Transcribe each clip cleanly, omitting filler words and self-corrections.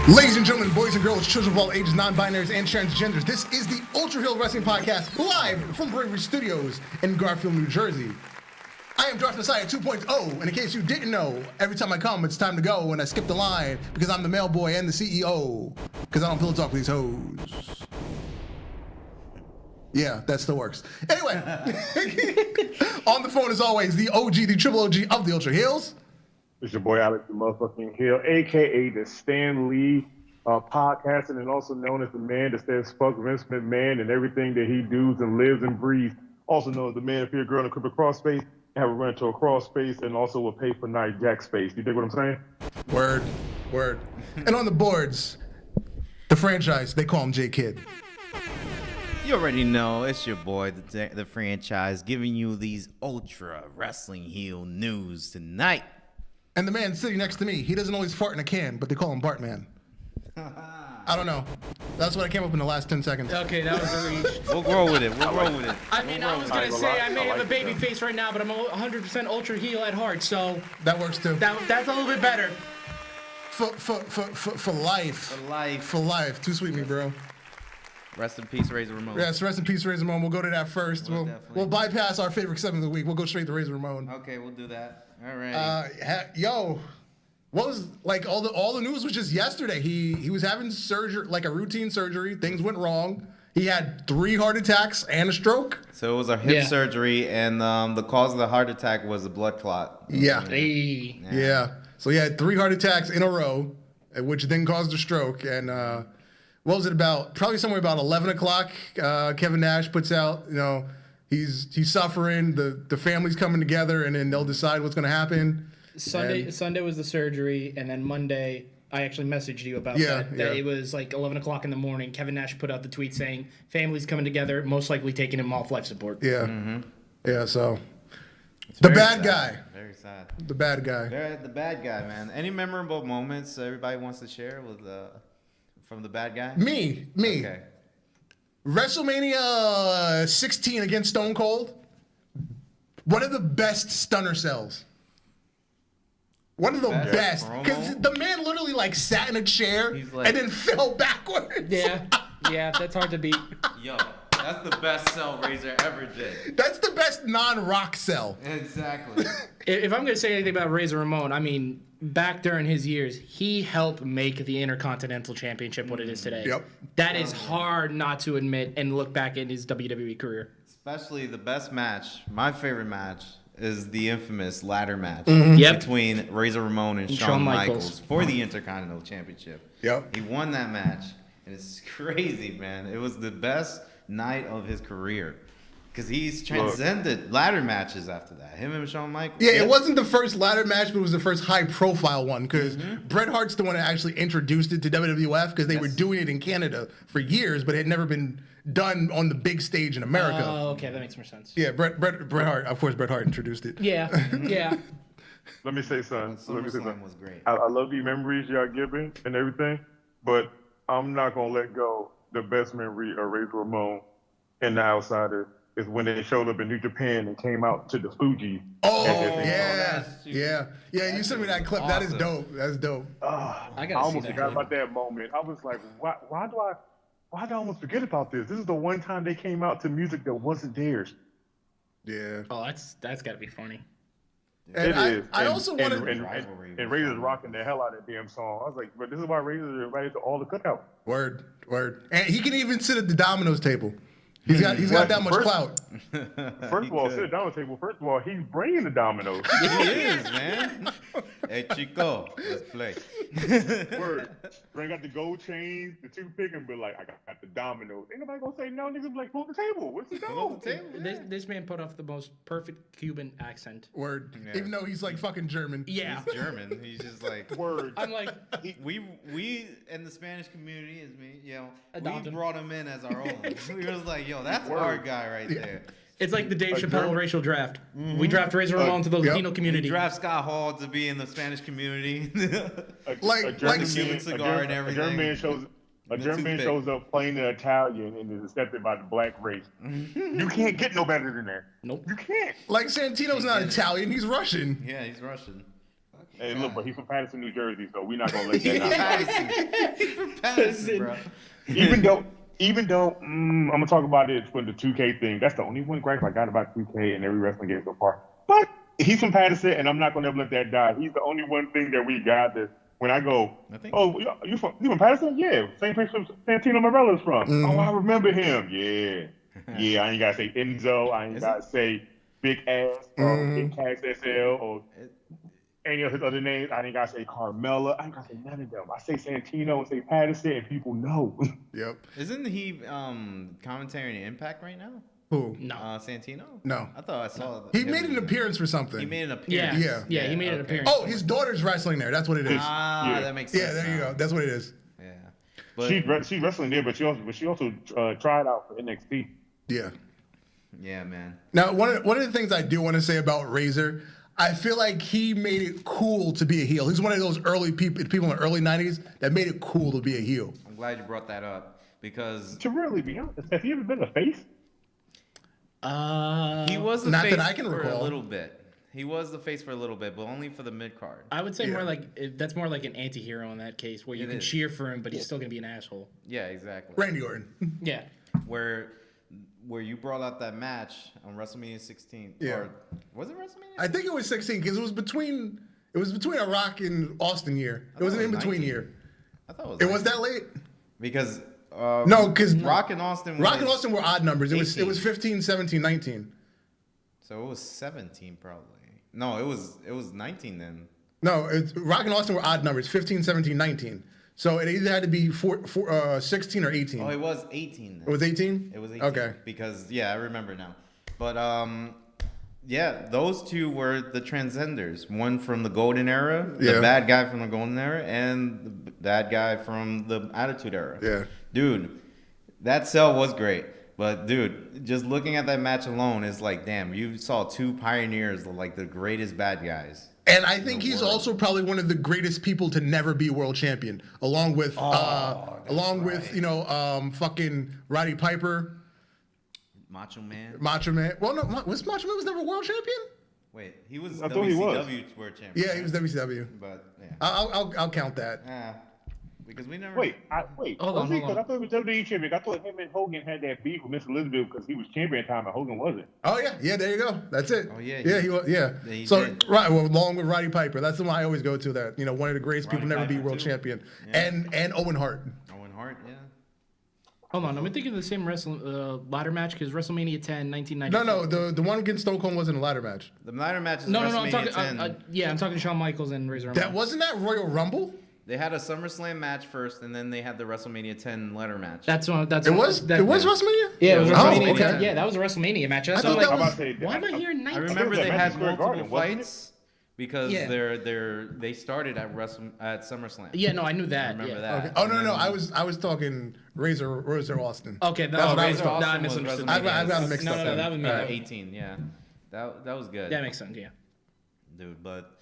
Ladies and gentlemen, boys and girls, children of all ages, non-binaries, and transgenders, this is the Ultra Heelz Wrestling Podcast, live from Bravery Studios in Garfield, New Jersey. I am Darth Messiah 2.0, and in case you didn't know, every time I come, it's time to go, and I skip the line, because I'm the mail boy and the CEO, because I don't pillow talk with these hoes. Yeah, that still works. Anyway, on the phone as always, the OG, the triple OG of the Ultra Heelz. It's your boy Alex the motherfucking Hill, aka the Stan Lee podcasting, and also known as the man that says fuck Vince McMahon and everything that he does and lives and breathes. Also known as the man if you're a girl in a crippled cross space, have a run to a cross space, and also will pay for night jack space. You dig what I'm saying? Word. And on the boards, the franchise, they call him J Kid. You already know, it's your boy, the franchise, giving you these ultra wrestling heel news tonight. And the man sitting next to me, he doesn't always fart in a can, but they call him Bartman. I don't know. That's what I came up in the last 10 seconds. Okay, that was a reach. We'll grow with it. I mean, I was going to say I may have a baby face right now, but I'm 100% ultra heel at heart, so... That works too. That's a little bit better. For life. For life. Too sweet, me, bro. Rest in peace, Razor Ramon. Yes, rest in peace, Razor Ramon. We'll go to that first. We'll bypass our favorite segment of the week. We'll go straight to Razor Ramon. Okay, we'll do that. All right. What was like all the news was just yesterday. He was having surgery, like a routine surgery. Things went wrong. He had 3 heart attacks and a stroke. So it was a hip surgery, and the cause of the heart attack was a blood clot. Yeah. Yeah. So he had 3 heart attacks in a row, which then caused a stroke. And what was it about? Probably somewhere about 11 o'clock. Kevin Nash puts out, he's suffering. The family's coming together, and then they'll decide what's going to happen. Sunday was the surgery, and then Monday I actually messaged you about that. It was like 11 o'clock in the morning. Kevin Nash put out the tweet saying family's coming together, most likely taking him off life support. Yeah. Mm-hmm. Yeah. So It's the very bad sad. guy. Very sad. The bad guy. The bad guy, man. Any memorable moments everybody wants to share with from the bad guy? Me. Okay. WrestleMania 16 against Stone Cold. One of the best stunner cells. One of the best. Because the man literally like sat in a chair and then fell backwards. Yeah, that's hard to beat. Yo, that's the best cell Razor ever did. That's the best non-rock cell. Exactly. If I'm going to say anything about Razor Ramon, I mean, back during his years, he helped make the Intercontinental Championship what it is today. Yep. That is hard not to admit and look back in his WWE career. Especially the best match, my favorite match, is the infamous ladder match between Razor Ramon and Shawn Michaels for the Intercontinental Championship. Yep. He won that match, and it's crazy, man. It was the best night of his career. Because he's transcended ladder matches after that. Him and Shawn Michaels. Yeah, it wasn't the first ladder match, but it was the first high-profile one. Because Bret Hart's the one that actually introduced it to WWF because they were doing it in Canada for years, but it had never been done on the big stage in America. Oh, okay, that makes more sense. Yeah, Bret Hart. Of course, Bret Hart introduced it. Yeah. Let me say something. SummerSlam was great. I love the memories y'all giving and everything, but I'm not going to let go. The best memory of Razor Ramon and the Outsider is when they showed up in New Japan and came out to the Fuji. Oh, yeah. You sent me that clip. Awesome. That is dope. That's dope. I almost forgot about that moment. I was like, why did I almost forget about this? This is the one time they came out to music that wasn't theirs. Yeah. Oh, that's got to be funny. And it is. I also want to... And Razor's rocking the hell out of that damn song. I was like, but this is why Razor's invited to all the cookout. Word. And he can even sit at the Domino's table. He's got that much clout. First of all, sit down at the table. First of all, he's bringing the dominoes. He is, man. Hey, Chico, let's play. Word. Bring out the gold chains, the toothpick, and be like, I got the dominoes. Ain't nobody gonna say no. Niggas be like, pull the table. What's the dough? This man put off the most perfect Cuban accent. Word. Yeah. Even though he's like fucking German. Yeah. He's German. He's just like... Word. I'm like... We in the Spanish community, Adopt we him. brought him in as our own. We was like, yo, that's our guy right there. It's like the Dave Chappelle racial draft. We draft Razor Ramon to the Latino community. We draft Scott Hall to be in the Spanish community. A German cigar and everything. A German man shows up playing in Italian and is accepted by the black race. You can't get no better than that. Nope. You can't. Like Santino's not Italian, he's Russian. Yeah, he's Russian. Hey, look, but he's from Patterson, New Jersey, so we're not gonna let that He's from Patterson, bro. Even though I'm gonna talk about it for the 2K thing. That's the only one gripe I got about 2K and every wrestling game so far. But he's from Patterson, and I'm not gonna ever let that die. He's the only one thing that we got that when I go, you from Patterson? Yeah, same place Santino Marella's from. Mm-hmm. Oh, I remember him. Yeah. I ain't gotta say Enzo. I ain't gotta say Big Ass or Big Cass SL or any of his other names. I ain't gotta say Carmella. I ain't gotta say none of them. I say Santino and say Patterson, and people know. Yep. Isn't he commentating in Impact right now? Who? No. Santino? Santino? No. I thought I saw He made an appearance for something. He made an appearance. Yeah, he made an appearance. Oh, his daughter's wrestling there. That's what it is. That makes sense. Yeah, there you go. That's what it is. Yeah. But she's wrestling there, but she also tried out for NXT. Yeah. Yeah, man. Now, one of the things I do want to say about Razor, I feel like he made it cool to be a heel. He's one of those early people in the early 90s that made it cool to be a heel. I'm glad you brought that up because... To really be honest, has he ever been a face? He was the not face that I can for recall. a little bit. He was the face for a little bit, but only for the mid card. I would say more like that's more like an anti-hero in that case, where you can cheer for him, but he's still gonna be an asshole. Yeah, exactly. Randy Orton. Yeah. Where you brought out that match on WrestleMania 16. Yeah. Or was it WrestleMania 16? I think it was 16 because it was between a Rock and Austin year. It was an in-between year. I thought it was that late? Because no, because Rock and Austin were odd numbers. 18. It was 15, 17, 19. So it was 17 probably. No, it was 19 then. No, Rock and Austin were odd numbers, 15, 17, 19. So it either had to be 16 or 18. Oh, it was 18 then. It was 18? It was 18. Okay. Because, I remember now. But, those two were the transcenders. One from the Golden Era, the bad guy from the Golden Era, and the bad guy from the Attitude Era. Yeah. Dude, that cell was great. But, dude, just looking at that match alone is like, damn, you saw two pioneers, like the greatest bad guys. And I think he's also probably one of the greatest people to never be world champion, along with fucking Roddy Piper, Macho Man. Well, no, was Macho Man never world champion? Wait, he was I thought he was. WCW world champion. Yeah, he was WCW. But yeah, I'll count that. because we never. Wait. Hold on. I thought he was WWE champion. I thought him and Hogan had that beef with Miss Elizabeth because he was champion at the time and Hogan wasn't. Oh yeah, there you go. That's it. Oh yeah, he was. Yeah. He So did. right, well, along with Roddy Piper, that's the one I always go to. That one of the greatest people to never be Piper, world too. champion, Yeah. and Owen Hart. Owen Hart, yeah. Hold on, am I thinking of the same ladder match? Because WrestleMania 10, 1994. No, the one against Stone Cold wasn't a ladder match. The ladder match is No, WrestleMania I'm talking. 10. I'm talking Shawn Michaels and Razor Ramon. Wasn't that Royal Rumble? They had a SummerSlam match first, and then they had the WrestleMania 10 ladder match. It was WrestleMania. Yeah, it was Oh, WrestleMania. okay. 10. Yeah, that was a WrestleMania match. That's thought like, that was- why am I hearing 19? I remember they Madison had Square multiple Garden, wasn't it? fights because they started at SummerSlam. Yeah, no, I knew that. Remember yeah. that? Okay. Oh And no, then- I was talking Razor Austin. Okay, That's what I was Razor talking. Austin I was misunderstood. WrestleMania. I've got it mixed up. No, that was me. 18, yeah. That was good. That makes sense. Yeah. Dude, but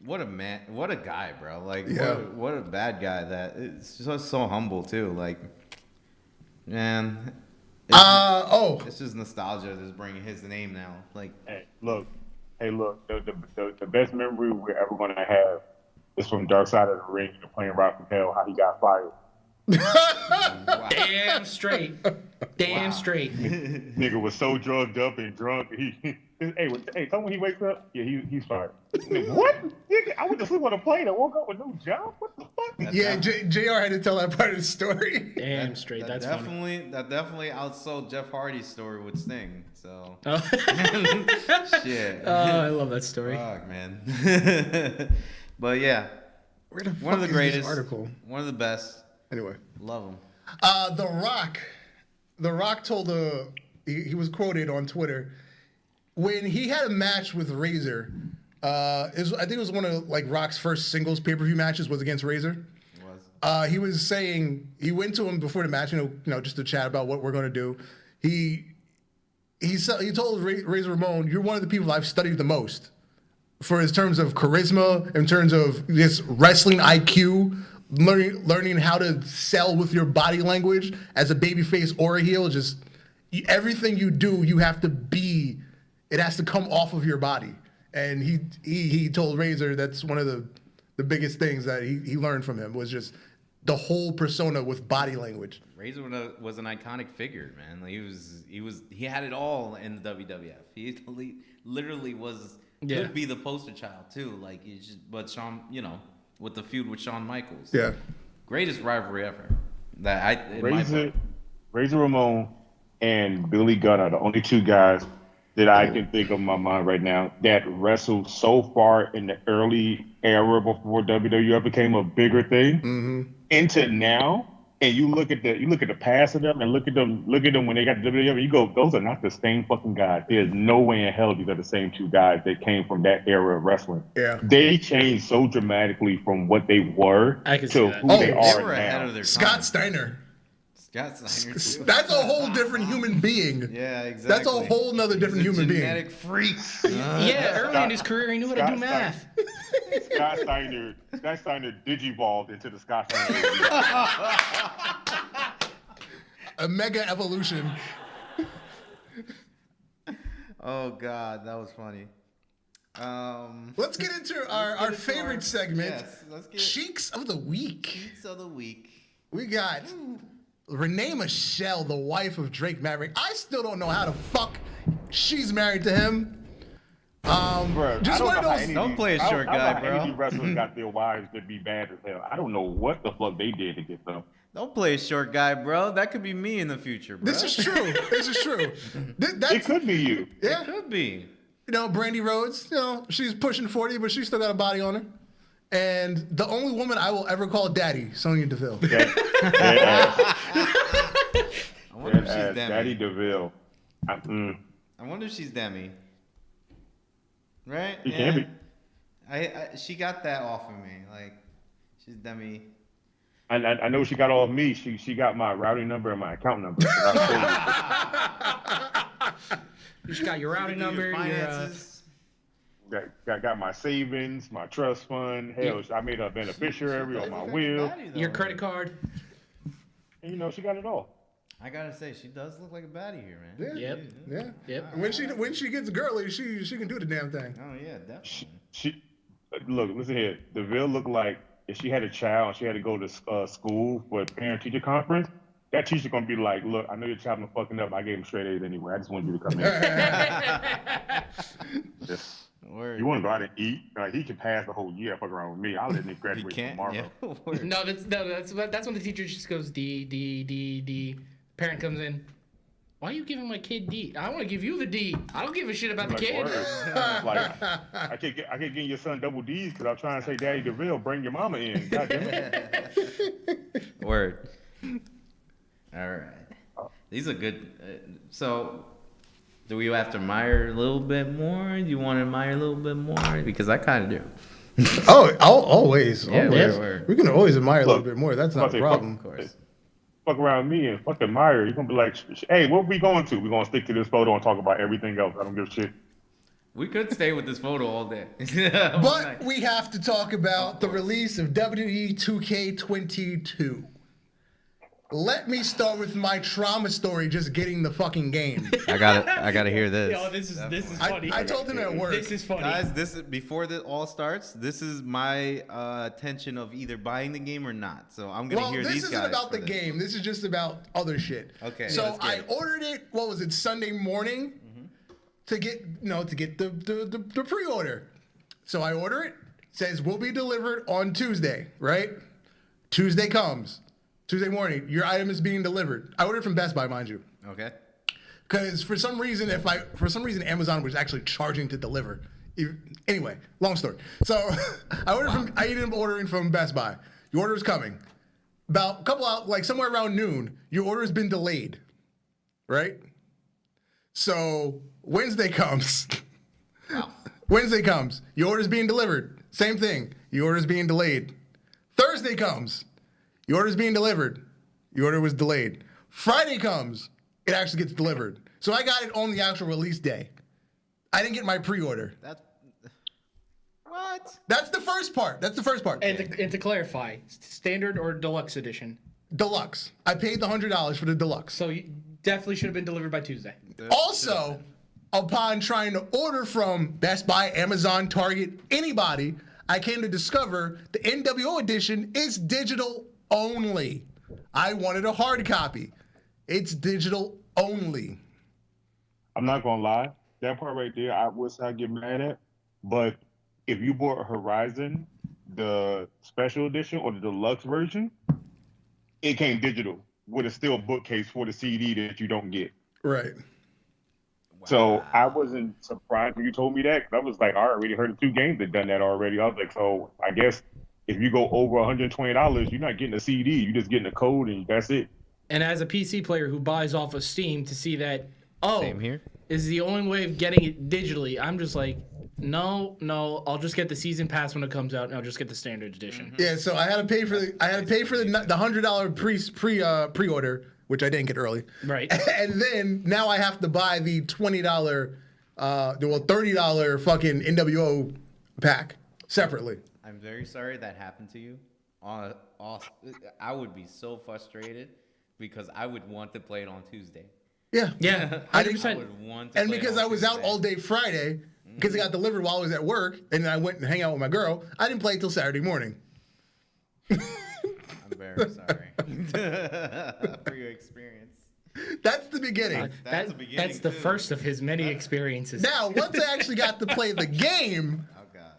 what a man, what a guy, bro. Like, Yeah. what a bad guy that is so humble too. Like, man. It's just nostalgia just bringing his name now. Like, Hey, look. The best memory we're ever gonna have is from Dark Side of the Ring, playing Rock from Hell, how he got fired. Damn straight. Damn straight. Nigga was so drugged up and drunk. Hey, tell me when he wakes up. Yeah, he's fired. What? Nigga, I went to sleep on a plane and woke up with no job. What the fuck? Yeah, JR had to tell that part of the story. Damn straight. That's funny. that definitely outsold Jeff Hardy's story with Sting. So, Oh. shit. I love that story. Fuck, man. But yeah, Where the one of fuck the is greatest, this article? one of the best. Anyway, Love him. The Rock told he was quoted on Twitter when he had a match with Razor. I think it was one of like Rock's first singles pay-per-view matches was against Razor. It was. He was saying he went to him before the match, just to chat about what we're going to do. He told Razor Ramon, "You're one of the people I've studied the most for his terms of charisma, in terms of this wrestling IQ, learning how to sell with your body language as a babyface or a heel. Just everything you do, you have to be. It has to come off of your body." And he told Razor that's one of the biggest things that he learned from him was just the whole persona with body language. Razor was an iconic figure, man. Like, he had it all in the WWF. He literally could be the poster child too. Like, but Shawn, with the feud with Shawn Michaels. Yeah. Greatest rivalry ever. Razor Ramon and Billy Gunn are the only two guys that I can think of in my mind right now that wrestled so far in the early era before WWF became a bigger thing into now. And you look at the past of them and look at them when they got the WWF, and you go, those are not the same fucking guys. There's no way in hell these are the same two guys that came from that era of wrestling. Yeah. They changed so dramatically from what they were to who they are were ahead now. of their Scott time. Steiner. Scott Steiner too. That's a whole different human being. Yeah, exactly. That's a whole nother different human being. Genetic freak. Early in his career, he knew how to do math. Scott Steiner digivolved into the Scott Steiner. A mega evolution. Oh God, that was funny. Let's get into our favorite segment. Yes, let's get Cheeks of the Week. Cheeks of the Week. We got Renee Michelle, the wife of Drake Maverick. I still don't know how the fuck she's married to him. Bro, just one of those. Don't play a short guy, bro. Any wrestlers got their wives that be bad as hell. I don't know what the fuck they did to get them. Don't play a short guy, bro. That could be me in the future, bro. This is true. This is true. It could be you. Yeah. It could be. Brandy Rhodes, she's pushing 40, but she's still got a body on her. And the only woman I will ever call daddy, Sonya Deville. I wonder if she's Demi. Daddy Deville. I wonder if she's Demi. Right? She can be. She got that off of me. Like, she's Demi. I know she got all of me. She got my routing number and my account number. You just got your routing number, your finances. Got my savings, my trust fund. Hell, I made her a beneficiary on my will. Your credit card. And, she got it all. I gotta say, she does look like a baddie here, man. Yep. When she gets girly, she can do the damn thing. Oh yeah, definitely. She look, listen here. Deville looked like if she had a child and she had to go to school for a parent-teacher conference, that teacher gonna be like, look, I know your child been fucking up. I gave him straight A's anyway. I just wanted you to come in. Word. You want to go out and eat? He can pass the whole year. Fuck around with me. I'll let him graduate tomorrow. Yeah. No, that's when the teacher just goes D. Parent comes in. Why are you giving my kid D? I want to give you the D. I don't give a shit about the kid. Like, I can't get your son double D's because I'm trying to say, Daddy DeVille, bring your mama in. God damn it. Word. All right. These are good. So, do we have to admire a little bit more? Do you want to admire a little bit more? Because I kind of do. Always. Yeah, we can always admire a little bit more. That's not a problem. Of course. Fuck around me and fuck admire. You're going to be like, hey, what we going to? We're going to stick to this photo and talk about everything else. I don't give a shit. We could stay with this photo all day. But we have to talk about the release of WWE 2K22. Let me start with my trauma story just getting the fucking game. I gotta hear this. Yo, this is funny. I told him at work. This is funny. Guys, this is before this all starts. This is my attention of either buying the game or not. So I'm gonna hear these guys. This isn't about the game. This is just about other shit. Okay. So I ordered it. What was it? Sunday morning to get the pre-order. So I order it. Says will be delivered on Tuesday. Right? Tuesday comes. Tuesday morning, your item is being delivered. I ordered from Best Buy, mind you. Okay. Because for some reason, Amazon was actually charging to deliver. Anyway, long story. So I ended up ordering from Best Buy. Your order is coming. About a couple out, like somewhere around noon, your order has been delayed. Right? So Wednesday comes. Wow. Wednesday comes. Your order is being delivered. Same thing. Your order is being delayed. Thursday comes. Your order is being delivered. Your order was delayed. Friday comes. It actually gets delivered. So I got it on the actual release day. I didn't get my pre-order. What? That's the first part. And to clarify, standard or deluxe edition? Deluxe. I paid the $100 for the deluxe. So you definitely should have been delivered by Tuesday. Also, upon trying to order from Best Buy, Amazon, Target, anybody, I came to discover the NWO edition is digital only. I wanted a hard copy. It's digital only. I'm not gonna lie, that part right there, I would say I get mad at. But if you bought Horizon, the special edition or the deluxe version, it came digital with a still bookcase for the CD that you don't get. Right. Wow. So I wasn't surprised when you told me that, 'cause I was like, I already heard of 2 games that done that already. I was like, so I guess if you go over $120, you're not getting a CD, you're just getting a code and that's it. And as a PC player who buys off of Steam to see that, Same here. is the only way of getting it digitally, I'm just like, no, I'll just get the season pass when it comes out, and I'll just get the standard edition. Yeah, so I had to pay for the $100 pre-order, which I didn't get early. Right. And then now I have to buy the $20 $30 fucking NWO pack separately. I'm very sorry that happened to you. I would be so frustrated because I would want to play it on Tuesday. Yeah. Yeah, I 100%. would want to And play it because on I was out Tuesday. all day Friday, because it got delivered while I was at work, and then I went and hang out with my girl, I didn't play it till Saturday morning. I'm very sorry for your experience. That's the beginning. That's the beginning. That's the too. first of his many experiences. Now, once I actually got to play the game, Oh god.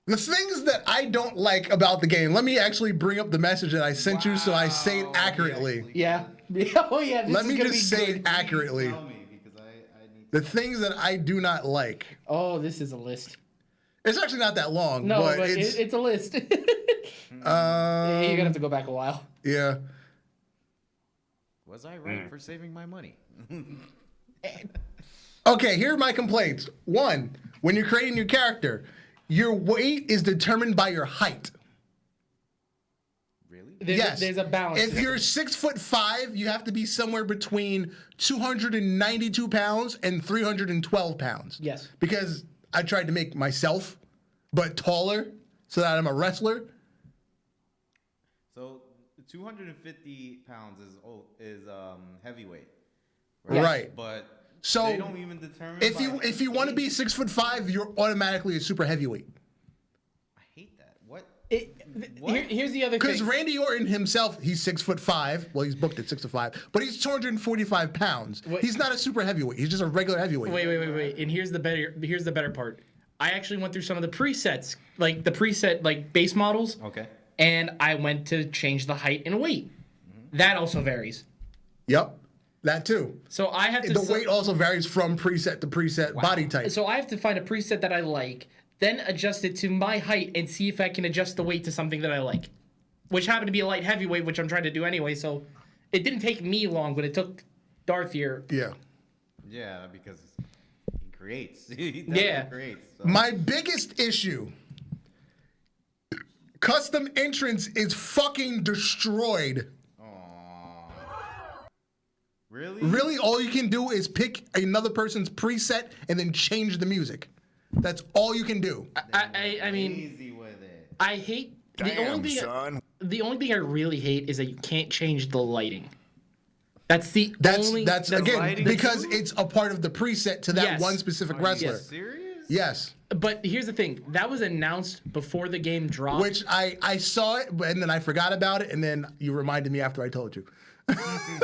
the things that I don't like about the game, let me actually bring up the message that I sent you so I say it Wow. accurately. Yeah. Oh yeah. This Let is me gonna just be say good. it accurately. Tell me because I need The things that I do not like. Oh, this is a list. It's actually not that long, No, but but it's it's a list. You're gonna have to go back a while. yeah. Was I right for saving my money? Okay, here are my complaints. 1, when you're creating your character, your weight is determined by your height. Really? There's a balance. If you're 6'5", you have to be somewhere between 292 pounds and 312 pounds. Yes. Because I tried to make myself, but taller, so that I'm a wrestler. So 250 pounds is heavyweight. Right. But So they don't even determine if you want to be 6'5", you're automatically a super heavyweight. I hate that. What? What? Here's the other Because thing. Randy Orton himself, he's 6'5". Well, he's booked at 6'5", but he's 245 pounds. Wait. He's not a super heavyweight. He's just a regular heavyweight. Wait. And here's the better part. I actually went through some of the presets, like the preset like base models. Okay. And I went to change the height and weight. That also varies. Yep, that too. So I have to. The weight also varies from preset to preset body type. So I have to find a preset that I like, then adjust it to my height and see if I can adjust the weight to something that I like, which happened to be a light heavyweight, which I'm trying to do anyway. So it didn't take me long, but it took Darth here. Yeah. Yeah, because he creates. He Yeah. creates. So. My biggest issue, custom entrance is fucking destroyed. Really? Really, all you can do is pick another person's preset and then change the music. That's all you can do. I mean, Easy with it. I hate the only thing I really hate is that you can't change the lighting. That's the only. That's again lighting because too? it's a part of the preset to that Yes. one specific wrestler. Serious? Yes. But here's the thing. That was announced before the game dropped. Which I saw it, and then I forgot about it, and then you reminded me after I told you.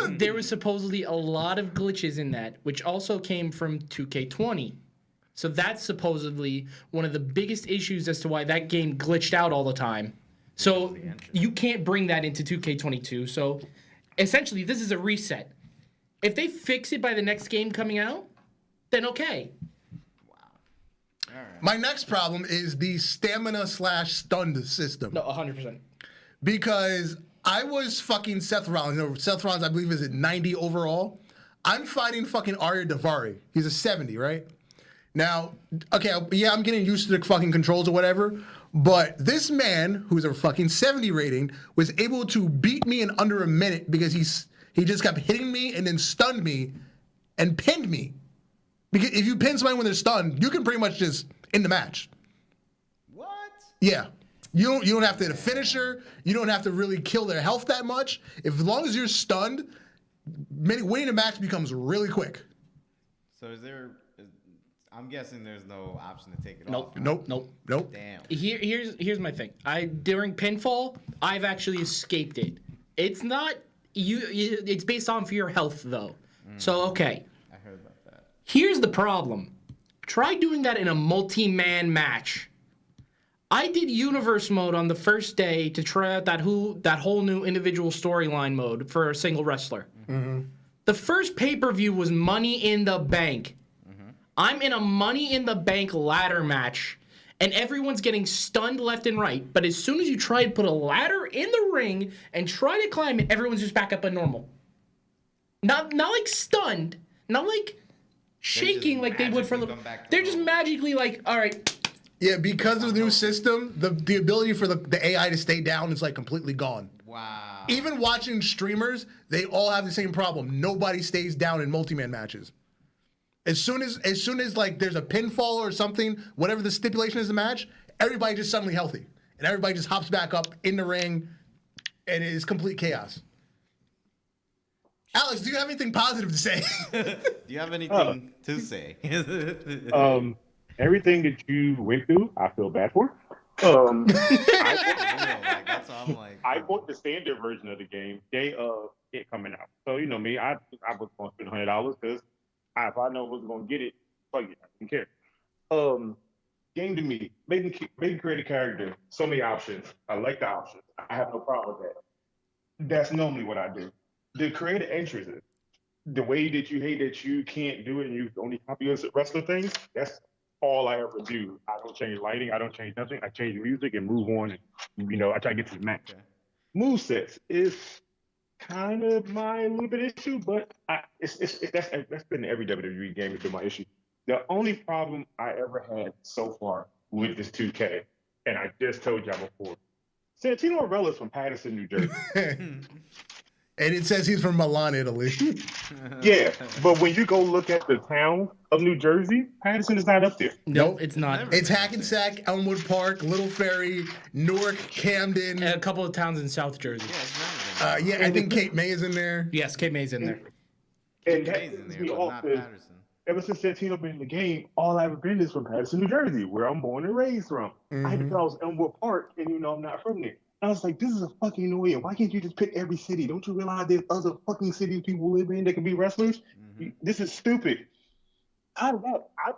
There was supposedly a lot of glitches in that, which also came from 2K20. So that's supposedly one of the biggest issues as to why that game glitched out all the time. So you can't bring that into 2K22. So essentially, this is a reset. If they fix it by the next game coming out, then okay. My next problem is the stamina/stunned system. No, 100%. Because I was fucking Seth Rollins. You know, Seth Rollins, I believe, is at 90 overall. I'm fighting fucking Arya Daivari. He's a 70, right? Now, okay, yeah, I'm getting used to the fucking controls or whatever, but this man, who's a fucking 70 rating, was able to beat me in under a minute because he just kept hitting me and then stunned me and pinned me. Because if you pin somebody when they're stunned, you can pretty much just end the match. What? Yeah. You don't have to hit a finisher. You don't have to really kill their health that much. As long as you're stunned, winning a match becomes really quick. So So I'm guessing there's no option to take it Nope. off. Nope. Damn. Here's my thing. During pinfall, I've actually escaped it. It's not it's based on for your health though. So okay. I heard about that. Here's the problem. Try doing that in a multi-man match. I did universe mode on the first day to try out that whole new individual storyline mode for a single wrestler. Mm-hmm. The first pay-per-view was Money in the Bank. Mm-hmm. I'm in a Money in the Bank ladder match, and everyone's getting stunned left and right. But as soon as you try to put a ladder in the ring and try to climb it, everyone's just back up to normal. Not like stunned, not like shaking like they would for the. They're just magically like, all right. Yeah, because of the new system, the ability for the AI to stay down is like completely gone. Wow. Even watching streamers, they all have the same problem. Nobody stays down in multi-man matches. As soon as like there's a pinfall or something, whatever the stipulation is the match, everybody just suddenly healthy. And everybody just hops back up in the ring, and it is complete chaos. Alex, do you have anything positive to say? Do you have anything to say? Everything that you went through, I feel bad for. I bought the standard version of the game day of it coming out. So you know me, I was going to spend $100 because if I know I was going to get it, fuck it, I didn't care. Game to me, making create a character, so many options. I like the options. I have no problem with that. That's normally what I do. The creative entrances, the way that you hate that you can't do it and you only copy us wrestler things, that's all I ever do. I don't change lighting. I don't change nothing. I change the music and move on. And, I try to get to the match. Okay. Movesets is kind of my little bit issue, but that's been in every WWE game. It's been my issue. The only problem I ever had so far with this 2K, and I just told y'all before, Santino Marella's from Paterson, New Jersey. And it says he's from Milan, Italy. Yeah, but when you go look at the town of New Jersey, Paterson is not up there. Nope, it's not. It's Hackensack, Elmwood Park, Little Ferry, Newark, Camden. And a couple of towns in South Jersey. Yeah, I think Cape May is in there. Yes, Cape May's in there. And that's ever since Santino been in the game, all I've ever been is from Paterson, New Jersey, where I'm born and raised from. I had to tell I was Elmwood Park, and I'm not from there. I was like, this is a fucking annoying. Why can't you just pick every city? Don't you realize there's other fucking cities people live in that can be wrestlers? Mm-hmm. This is stupid. I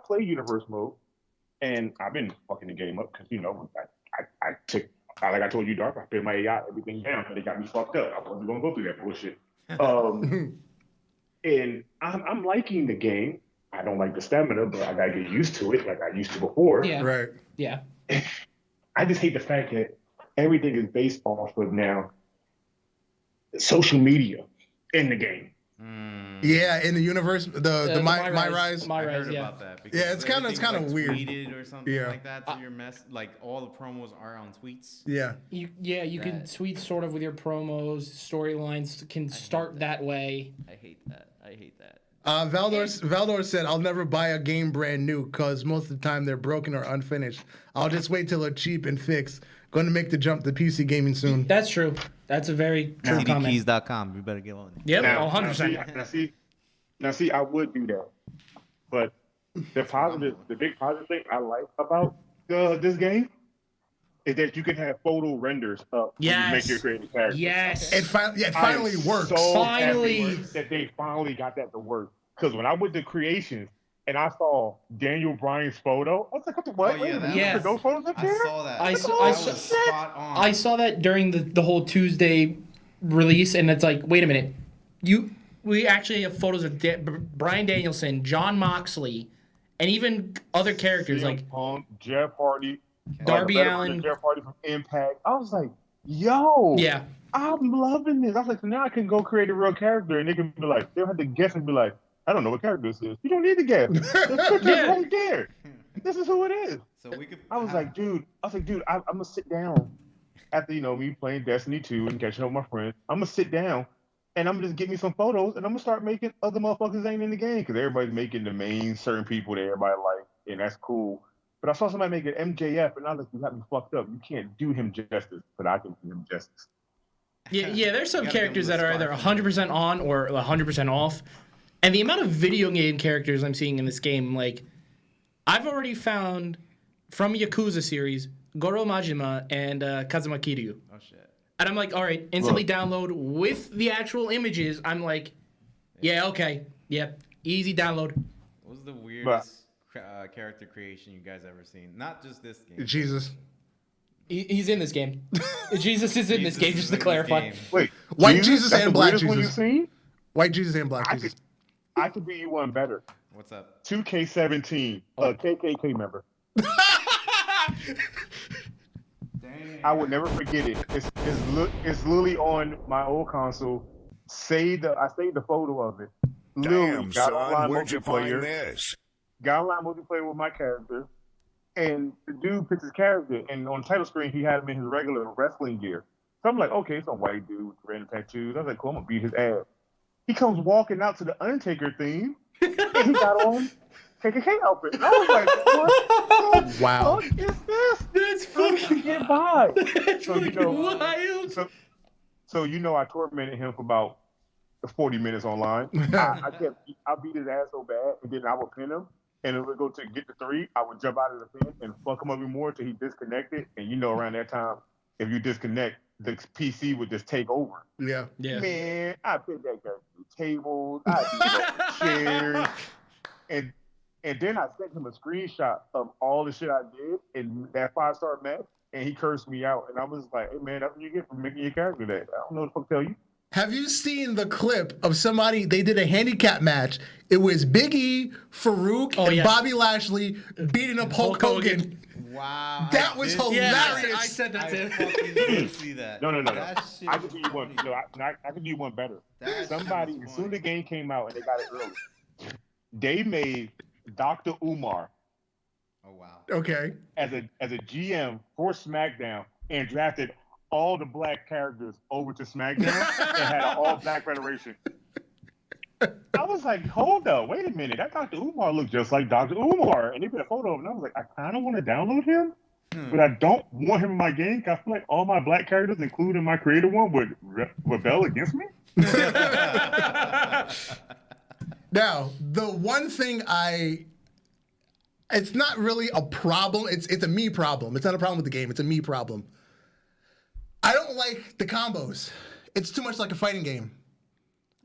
play universe mode, and I've been fucking the game up because, I took, like I told you, Dark, I put my AI, everything down, and they got me fucked up. I wasn't going to go through that bullshit. And I'm liking the game. I don't like the stamina, but I got to get used to it like I used to before. Yeah. Right. Yeah. I just hate the fact that everything is based off of now social media in the game. Yeah, in the universe, the My Rise. I heard about that. Yeah, it's kind of weird. Tweeted or something like that through your like all the promos are on tweets. Yeah. You can tweet sort of with your promos, storylines can start that way. I hate that. Valdor said, I'll never buy a game brand new because most of the time they're broken or unfinished. I'll just wait till they're cheap and fixed. Going to make the jump to PC gaming soon. That's true. That's a very true comment. CDkeys.com. You better get on it. Yep, now, 100%. Now see, I would do that. But the big positive thing I like about this game is that you can have photo renders up when you make your creative character. Yes. It finally works. So finally. That they finally got that to work. Because when I went to creations, and I saw Daniel Bryan's photo. I was like, what? Oh, yeah, those photos up there? I saw that. I saw that during the whole Tuesday release, and it's like, wait a minute. We actually have photos of Bryan Danielson, Jon Moxley, and even other characters like Punk, Jeff Hardy, Darby Allin. Jeff Hardy from Impact. I was like, yo. Yeah. I'm loving this. I was like, so now I can go create a real character, and they can be like, they'll have to guess and be like, I don't know what character this is. You don't need to guess. The picture's right there. This is who it is. So we could. I was like, dude, I'm gonna sit down after me playing Destiny 2 and catching up with my friends. I'm gonna sit down and I'm gonna just get me some photos and I'm gonna start making other motherfuckers ain't in the game because everybody's making the main certain people that everybody like, and that's cool. But I saw somebody make an MJF and I was like, you got me fucked up. You can't do him justice, but I can do him justice. Yeah. There's some characters that are either 100% on or 100% off. And the amount of video game characters I'm seeing in this game, like, I've already found from Yakuza series, Goro Majima and Kazuma Kiryu. Oh, shit. And I'm like, all right, instantly download with the actual images. I'm like, yeah, okay. Yeah, easy download. What was the weirdest character creation you guys ever seen? Not just this game. Jesus. He's in this game. Jesus is in this game, just to clarify. Wait, White Jesus and Black Jesus? Jesus. You seen? White Jesus and Black Jesus. I could be you one better. What's up? 2K17, a KKK member. Damn. I would never forget it. It's literally on my old console. I saved the photo of it. Damn, son, where'd you find this? Got online multiplayer with my character, and the dude picks his character, and on the title screen he had him in his regular wrestling gear. So I'm like, okay, it's a white dude with random tattoos. I was like, cool, I'm gonna beat his ass. He comes walking out to the Undertaker theme, and he got on KKK outfit. And I was like, what? Wow. What is this? That's How did he get by? That's So, you know, wild. So I tormented him for about 40 minutes online. I beat his ass so bad, and then I would pin him, and it would go to get the 3. I would jump out of the pin and fuck him up even more until he disconnected. And you know, around that time, if you disconnect, the PC would just take over. Yeah. Man, I put that guy through tables, I beat up chairs, and then I sent him a screenshot of all the shit I did in that 5-star match, and he cursed me out. And I was like, hey man, that's what you get for making your character that. I don't know what the fuck to tell you. Have you seen the clip of somebody, they did a handicap match. It was Big E, Farouk, and Bobby Lashley beating up Hulk Hogan. Wow. That was hilarious. Yeah, I said that too. I fucking didn't see that. No. That shit I could do you one. No, I could do you one better. Somebody, as soon as the game came out and they got it early, they made Dr. Umar. Oh wow. Okay. As a GM for SmackDown and drafted all the black characters over to SmackDown and had an all-black federation. I was like, hold up, wait a minute. That Dr. Umar looked just like Dr. Umar. And they put a photo of him. And I was like, I kind of want to download him, but I don't want him in my game because I feel like all my black characters, including my creative one, would rebel against me. Now, the one thing it's not really a problem. It's a me problem. It's not a problem with the game. It's a me problem. I don't like the combos. It's too much like a fighting game.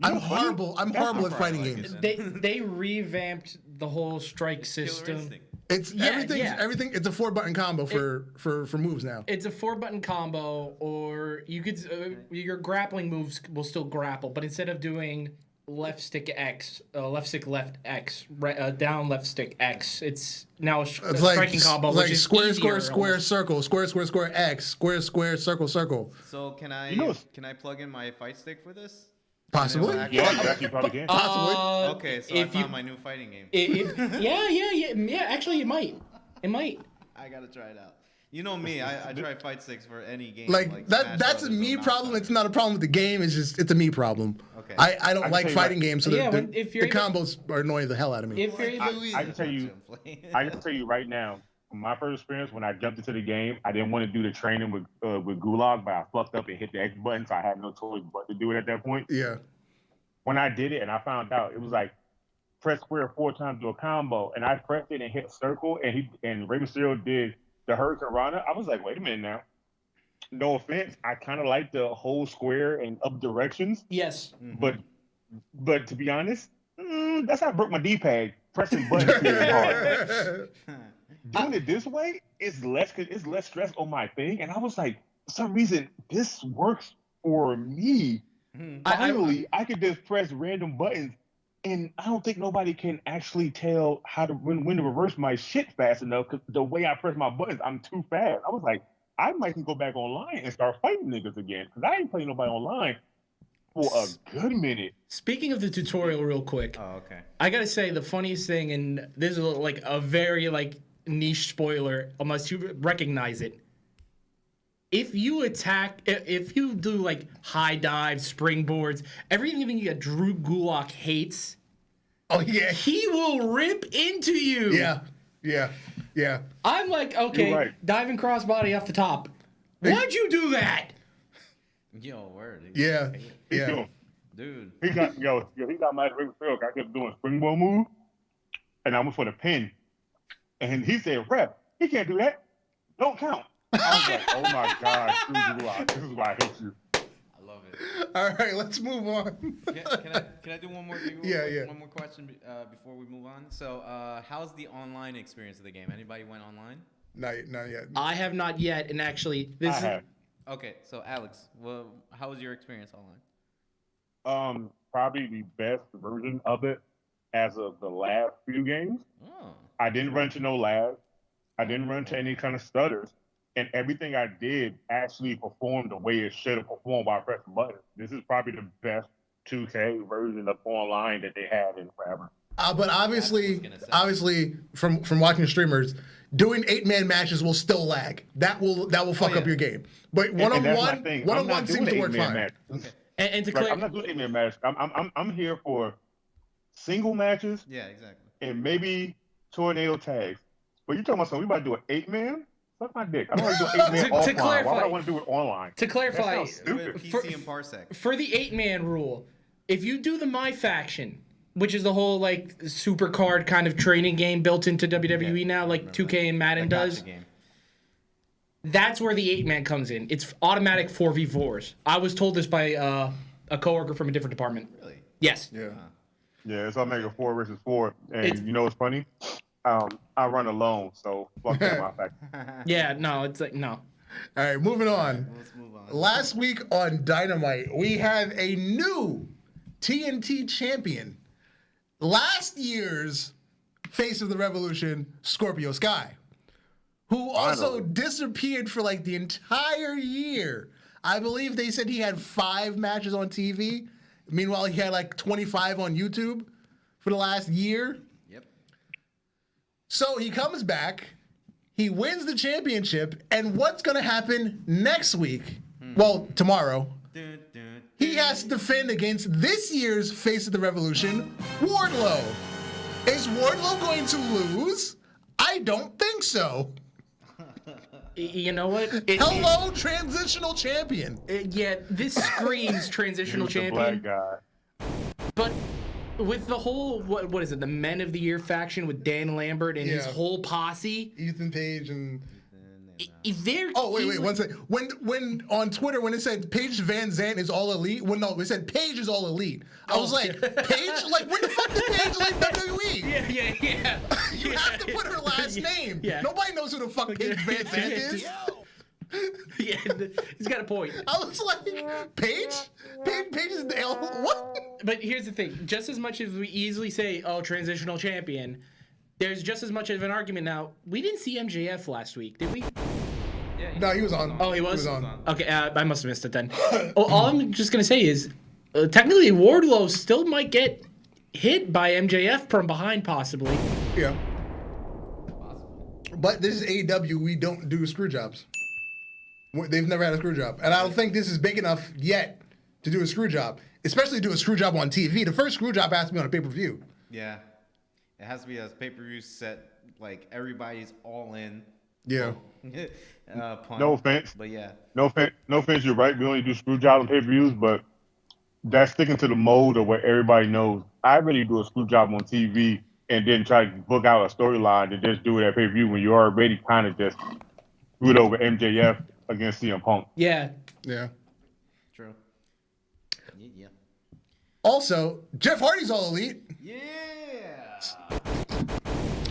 I'm horrible at fighting games. They revamped the whole strike system. It's everything. It's a 4-button combo for moves now. It's a 4-button combo, or you could your grappling moves will still grapple, but instead of doing left stick X, left stick left X, down left stick X, it's now a striking combo, like which is square, easier, square, circle, square, X, square, circle, circle. So can I plug in my fight stick for this? Possibly. Yeah, you actually probably can. Possibly. Okay, so I found my new fighting game. Yeah. Actually, it might. I gotta try it out. You know me, I try fight sticks for any game. Like that. That's a me problem. It's not a problem with the game. It's a me problem. Okay. I don't like fighting games, so the combos are annoying the hell out of me. I can tell you right now. From my first experience, when I jumped into the game, I didn't want to do the training with Gulag, but I fucked up and hit the X button, so I had no choice but to do it at that point. Yeah. When I did it and I found out, it was like press square 4 times to a combo, and I pressed it and hit circle, and Rey Mysterio did the Hurricane Rana. I was like, wait a minute now. No offense, I kind of like the whole square and up directions. Yes. Mm-hmm. But to be honest, that's how I broke my D-pad, pressing buttons really hard. Doing it this way, it's less stress on my thing, and I was like, for some reason, this works for me. Finally, I could just press random buttons, and I don't think nobody can actually tell how to when to reverse my shit fast enough. Because the way I press my buttons, I'm too fast. I was like, I might go back online and start fighting niggas again, because I ain't playing nobody online for a good minute. Speaking of the tutorial, real quick. Oh, okay. I gotta say the funniest thing, and this is like a very niche spoiler, unless you recognize it. If you do high dives, springboards, everything that Drew Gulak hates, he will rip into you. Yeah. I'm like, okay, right. diving crossbody off the top. Why'd you do that? Yo, word. Yeah. Dude. He got my favorite field. I kept doing springboard move, and I went for the pin. And he said, "Ref, he can't do that. Don't count." I was like, "Oh my God, this is why I hate you." I love it. All right, let's move on. Can I do one more thing? Yeah. One more question before we move on. So, how's the online experience of the game? Anybody went online? Not yet. I have not yet, and actually, this is Okay, so Alex, how was your experience online? Probably the best version of it as of the last few games. Oh. I didn't run into no lag. I didn't run into any kind of stutters. And everything I did actually performed the way it should have performed while pressing buttons. This is probably the best 2K version of online that they had in forever. But obviously, from watching streamers, doing 8-man matches will still lag. That will fuck up your game. But one-on-one seems to work fine. Okay. And to clear, I'm not doing 8-man matches. I'm here for single matches. Yeah, exactly. And maybe tornado tags. But you talking about something? We about to do an 8-man? Suck my dick. I don't want to do 8-man offline. to clarify, why would I want to do it online? To clarify, PC and Parsec. For the 8-man rule, if you do the My Faction, which is the whole like Supercard kind of training game built into WWE now, like 2K and Madden does. Game. That's where the 8-man comes in. It's automatic 4v4s. I was told this by a coworker from a different department. Really? Yes. Yeah. Yeah, it's automatic 4 versus 4. And you know what's funny? I run alone, so fuck that My Faction. Yeah, no, it's like, no. All right, moving on. Let's move on. Last week on Dynamite, we have a new TNT champion. Last year's Face of the Revolution, Scorpio Sky, who also disappeared for like the entire year. I believe they said he had 5 matches on TV. Meanwhile, he had like 25 on YouTube for the last year. Yep. So he comes back, he wins the championship, and what's going to happen next week? Well, tomorrow. He has to defend against this year's Face of the Revolution, Wardlow. Is Wardlow going to lose? I don't think so. You know what? Hello, transitional champion. Yeah, this screams transitional champion. The black guy. But with the whole, what is it, the Men of the Year faction with Dan Lambert and his whole posse. Ethan Page and... Wait, 1 second. When on Twitter, when it said Paige Van Zandt is all elite, it said Paige is all elite. I was like, Paige? Like, when the fuck did Paige like WWE? Yeah. You have to put her last name. Yeah. Nobody knows who the fuck Paige Van Zandt is. Yeah, he's got a point. I was like, Paige? Paige is the what? But here's the thing. Just as much as we easily say, oh, transitional champion, there's just as much of an argument now. We didn't see MJF last week, did we? Yeah, No, he was on. Oh, he was? He was on. Okay, I must have missed it then. All I'm just going to say is, technically, Wardlow still might get hit by MJF from behind, possibly. Yeah. But this is AEW. We don't do screw jobs. They've never had a screw job. And I don't think this is big enough yet to do a screw job, especially do a screw job on TV. The first screw job has to be on a pay-per-view. Yeah. It has to be a pay-per-view set, like everybody's all in. Yeah. No offense. But yeah. No offense, you're right. We only do screw job on pay-per-views, but that's sticking to the mold of what everybody knows. I really do a screw job on TV and then try to book out a storyline and just do it at pay-per-view when you're already kind of just screwed over MJF against CM Punk. Yeah. Yeah. True. Yeah. Also, Jeff Hardy's all elite. Yeah.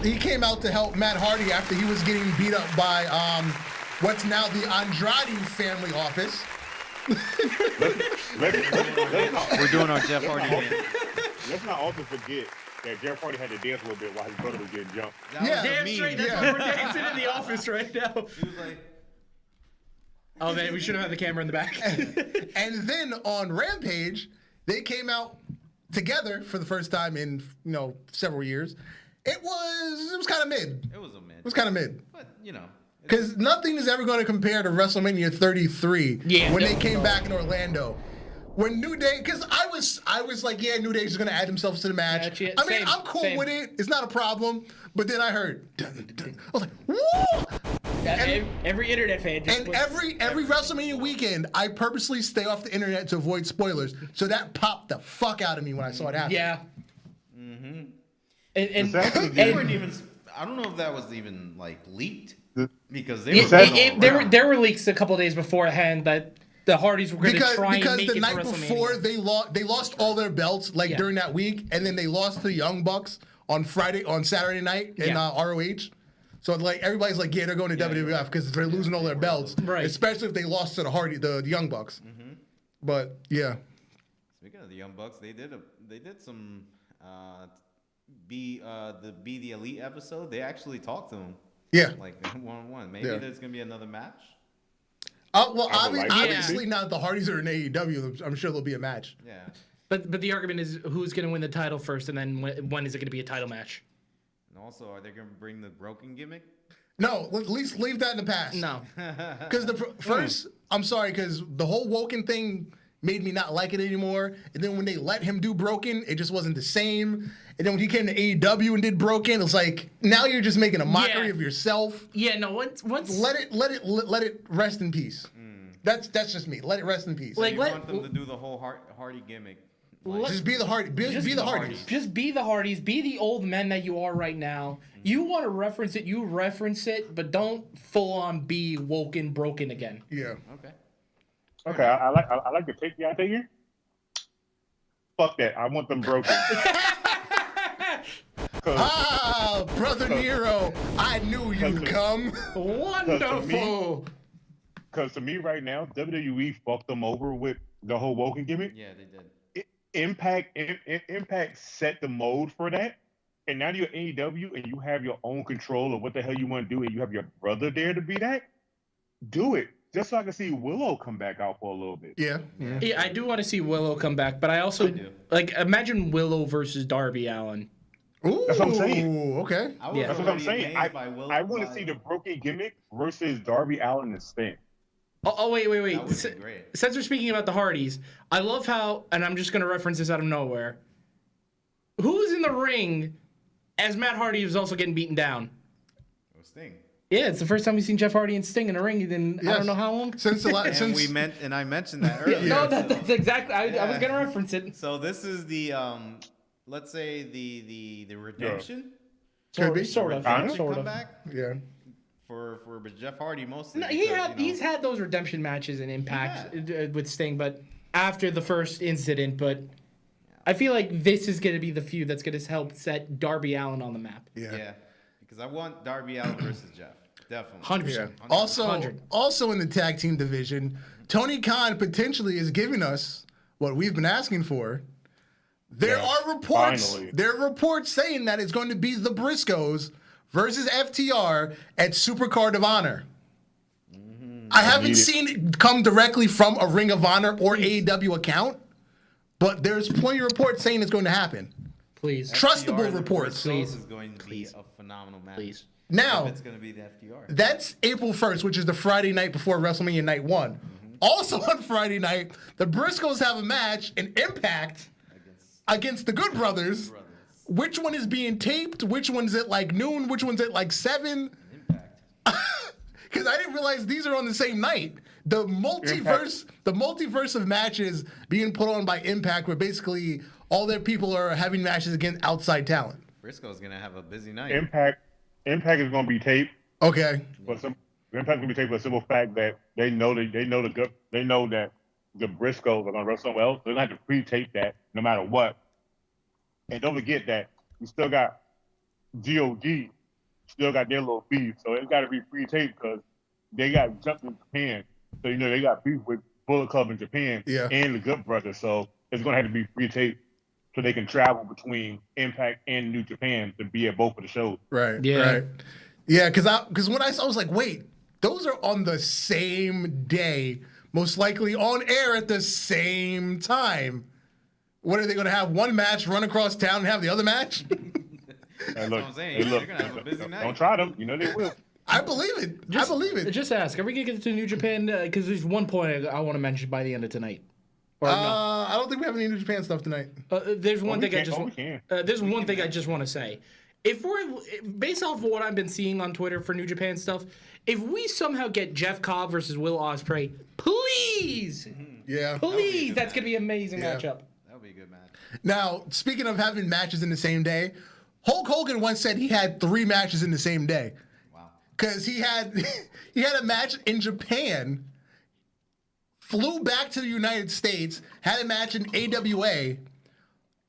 He came out to help Matt Hardy after he was getting beat up by what's now the Andrade family office. We're doing our Jeff Hardy. Let's not also forget that Jeff Hardy had to dance a little bit while his brother was getting jumped. Damn straight. That's why we're dancing in the office right now. He was like... Oh, man, we should have had the camera in the back. And then on Rampage, they came out together for the first time in several years. It was kind of mid. It was a mid. It was kind of mid. But, Because nothing is ever going to compare to WrestleMania 33 when they came back in Orlando. When New Day, because I was like, yeah, New Day's just going to add themselves to the match. I mean, I'm cool with it. It's not a problem. But then I heard, dun, dun. I was like, whoa! Every internet fan. Every WrestleMania weekend, I purposely stay off the internet to avoid spoilers. So that popped the fuck out of me when I saw it happen. Yeah. Mm-hmm. And they weren't even. I don't know if that was even like leaked because there were leaks a couple days beforehand that the Hardys were going to try and make it to WrestleMania. Because the night before they lost all their belts during that week, and then they lost to the Young Bucks on Saturday night in ROH. So like everybody's like, yeah, they're going to WWF because they're losing all their belts, right? Especially if they lost to the Young Bucks. Mm-hmm. But yeah. Speaking of the Young Bucks, they did some Be the Elite episode. They actually talked to him. Yeah. Like 1-on-1. Maybe there's gonna be another match. Well, obviously now that the Hardys are in AEW, I'm sure there'll be a match. Yeah. But the argument is who's going to win the title first, and then when is it going to be a title match? And also, are they going to bring the broken gimmick? No, at least leave that in the past. No. Because first, I'm sorry, because the whole Woken thing made me not like it anymore. And then when they let him do broken, it just wasn't the same. And then when he came to AEW and did broken, it was like, now you're just making a mockery of yourself. Yeah, no, once let it rest in peace. That's just me. Let it rest in peace. So you want them to do the whole Hardy gimmick. Just be the Hardys. Be the Hardys. Just be the Hardys. Be the old men that you are right now. You want to reference it, you reference it, but don't full on be woken broken again. Yeah. Okay. I like the take y'all taking. Fuck that. I want them broken. Brother Nero, I knew you'd come. Wonderful. Because to me right now, WWE fucked them over with the whole Woken gimmick. Yeah, they did. Impact set the mode for that, and now you're AEW and you have your own control of what the hell you want to do, and you have your brother there to be that. Do it, just so I can see Willow come back out for a little bit. Yeah, I do want to see Willow come back, but I also imagine Willow versus Darby Allin. Ooh, that's what I'm saying. Okay, that's what I'm saying. I want to see the broken gimmick versus Darby Allin and Sting. Oh, wait. That would be great. Since we're speaking about the Hardys, I love how, and I'm just going to reference this out of nowhere, who's in the ring as Matt Hardy was also getting beaten down? It was Sting. Yeah, it's the first time we've seen Jeff Hardy and Sting in a ring in I don't know how long. And I mentioned that earlier. No, that's exactly, I was going to reference it. So this is the, let's say the redemption? Could be. Sort of. Comeback? Yeah. For Jeff Hardy mostly. No, he's had those redemption matches in Impact with Sting, but after the first incident. But I feel like this is going to be the feud that's going to help set Darby Allin on the map. Yeah, because I want Darby Allin versus Jeff. Definitely. 100%. Yeah. Also in the tag team division, Tony Khan potentially is giving us what we've been asking for. There are reports saying that it's going to be the Briscoes versus FTR at Supercard of Honor. I haven't seen it come directly from a Ring of Honor or AEW account, but there's plenty of reports saying it's going to happen. Please. Trustable reports. Please. Is going to be a phenomenal match. Please. Now, it's going to be the FTR. That's April 1st, which is the Friday night before WrestleMania Night 1. Also on Friday night, the Briscoes have a match in Impact against the Good Brothers. Which one is being taped? Which one's at like noon? Which one's at like 7? Impact. Because I didn't realize these are on the same night. The multiverse of matches being put on by Impact, where basically all their people are having matches against outside talent. Briscoe's gonna have a busy night. Impact is gonna be taped. Okay. But Impact gonna be taped for the simple fact that they know that the Briscoes are gonna wrestle somewhere else. They're gonna have to pre-tape that no matter what. And don't forget that you still got GOG, still got their little beef. So it's got to be pre-taped because they got jumped in Japan. So, they got beef with Bullet Club in Japan and the Good Brothers. So it's going to have to be pre-taped so they can travel between Impact and New Japan to be at both of the shows. Right. Yeah. Right. Yeah, because when I saw, I was like, wait, those are on the same day, most likely on air at the same time. What are they going to have? One match, run across town, and have the other match? That's what I'm saying. They're going to have a busy night. Don't try them. They will. I believe it. I believe it. Just ask. Are we going to get to New Japan? Because there's one point I want to mention by the end of tonight. Or no? I don't think we have any New Japan stuff tonight. There's one thing I just we can. there's one thing I just want to say. if we're based off of what I've been seeing on Twitter for New Japan stuff, if we somehow get Jeff Cobb versus Will Ospreay, please, please, that's gonna be an amazing matchup. That would be a good match. Now, speaking of having matches in the same day, Hulk Hogan once said he had 3 matches in the same day. Wow. Because he had a match in Japan, flew back to the United States, had a match in AWA,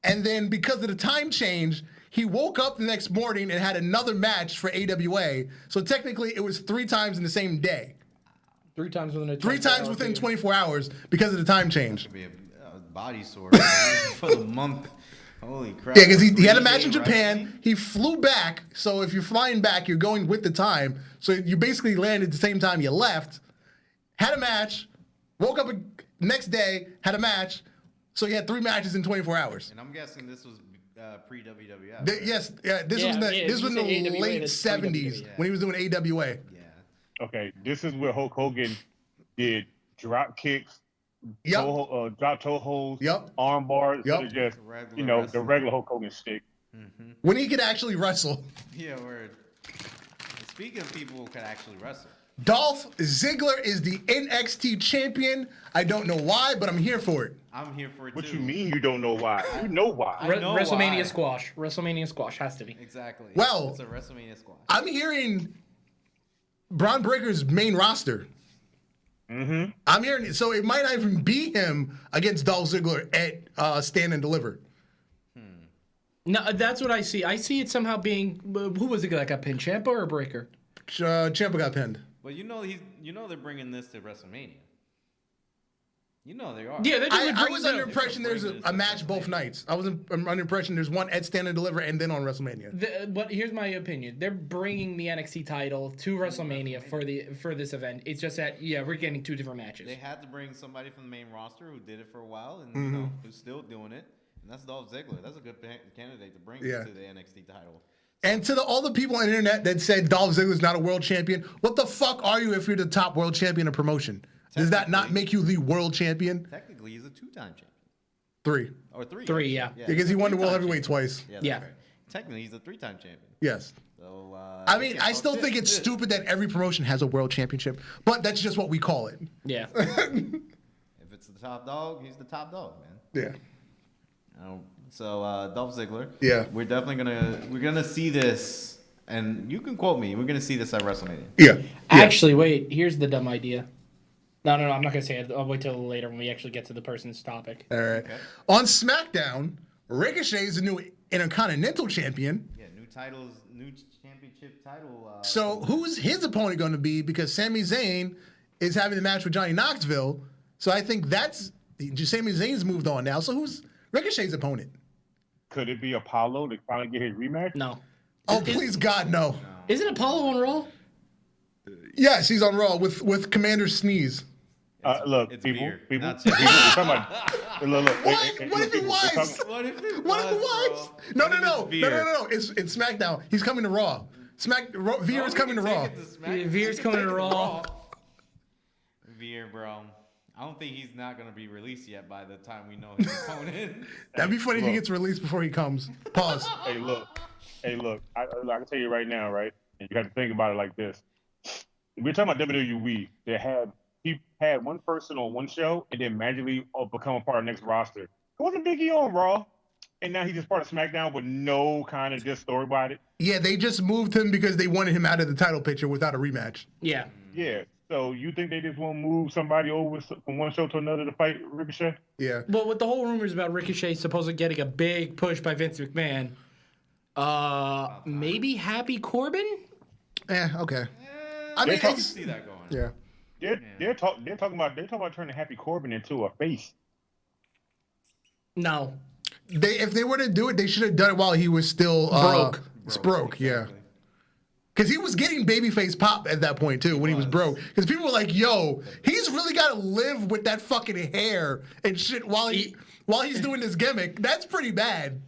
and then because of the time change, he woke up the next morning and had another match for AWA. So technically, it was 3 times in the same day. 3 times within 24 hours because of the time change. Could be a body sore for the month. Holy crap. Yeah, because he had a match in Japan. He flew back. So if you're flying back, you're going with the time. So you basically landed the same time you left. Had a match. Woke up next day. Had a match. So he had 3 matches in 24 24 And I'm guessing this was pre-WWF. Yes, this was in the late 70s when he was doing AWA. Yeah. Okay, this is where Hulk Hogan did drop kicks, drop toe holds, arm bars, just the regular Hulk Hogan stick. Mm-hmm. When he could actually wrestle. Yeah, word. And speaking of people who could actually wrestle, Dolph Ziggler is the NXT champion. I don't know why, but I'm here for it. I'm here for it What too. you mean you don't know why? You know why. WrestleMania squash. WrestleMania squash has to be. Exactly. Well, it's a WrestleMania squash. I'm hearing Braun Breaker's main roster. Mm-hmm. I'm hearing so it might not even be him against Dolph Ziggler at Stand and Deliver. No, that's what I see. I see it somehow being who was it that got pinned, Ciampa or Breaker? Ciampa got pinned. But they're bringing this to WrestleMania. You know they are. Yeah, they're I was under impression there's a match both nights. I was under impression there's one at Stand and Deliver and then on WrestleMania. But here's my opinion: they're bringing the NXT title to WrestleMania for this event. It's just that we're getting 2 different matches. They had to bring somebody from the main roster who did it for a while and who's still doing it, and that's Dolph Ziggler. That's a good candidate to bring to the NXT title. And to all the people on the internet that said Dolph Ziggler's not a world champion, what the fuck are you if you're the top world champion of promotion? Does that not make you the world champion? Technically, he's a 2-time champion. 3. Or 3. 3, yeah. Because he won the world heavyweight twice. Yeah. Right. Technically, he's a 3-time champion. Yes. So, I mean, I still think it's stupid that every promotion has a world championship, but that's just what we call it. Yeah. If it's the top dog, he's the top dog, man. Yeah. So Dolph Ziggler. Yeah. We're definitely gonna see this, and you can quote me. We're gonna see this at WrestleMania. Yeah. Actually, wait. Here's the dumb idea. No. I'm not gonna say it. I'll wait till later when we actually get to the person's topic. All right. Okay. On SmackDown, Ricochet is the new Intercontinental Champion. Yeah. New championship title. So who's his opponent going to be? Because Sami Zayn is having the match with Johnny Knoxville. So I think Sami Zayn's moved on now. So who's Ricochet's opponent? Could it be Apollo to finally get his rematch? No. Oh, please, God, no. Isn't Apollo on Raw? Yes, he's on Raw with Commander Sneeze. Look, it's people, beer, we're not talking about. Look, What if it was? What if it was? No. It's SmackDown. He's coming to Raw. Veer is coming to Raw. Veer's coming to Raw. Veer, bro. I don't think he's not going to be released yet by the time we know his opponent. That'd be funny if he gets released before he comes. Pause. Hey, look. I can tell you right now, right? And you have to think about it like this. We're talking about WWE. He had one person on one show and then magically become a part of the next roster. It wasn't Big E on Raw, and now he's just part of SmackDown with no kind of just story about it. Yeah, they just moved him because they wanted him out of the title picture without a rematch. Yeah. Yeah. So you think they just want to move somebody over from one show to another to fight Ricochet? Yeah. Well, with the whole rumors about Ricochet supposedly getting a big push by Vince McMahon, maybe Happy Corbin? Okay. I mean, I can see that going. Yeah. They're talking about turning Happy Corbin into a face. No. If they were to do it, they should have done it while he was still broke. Exactly. Yeah. Because he was getting babyface pop at that point too when he was broke. Because people were like, "Yo, he's really got to live with that fucking hair and shit while he's doing this gimmick." That's pretty bad.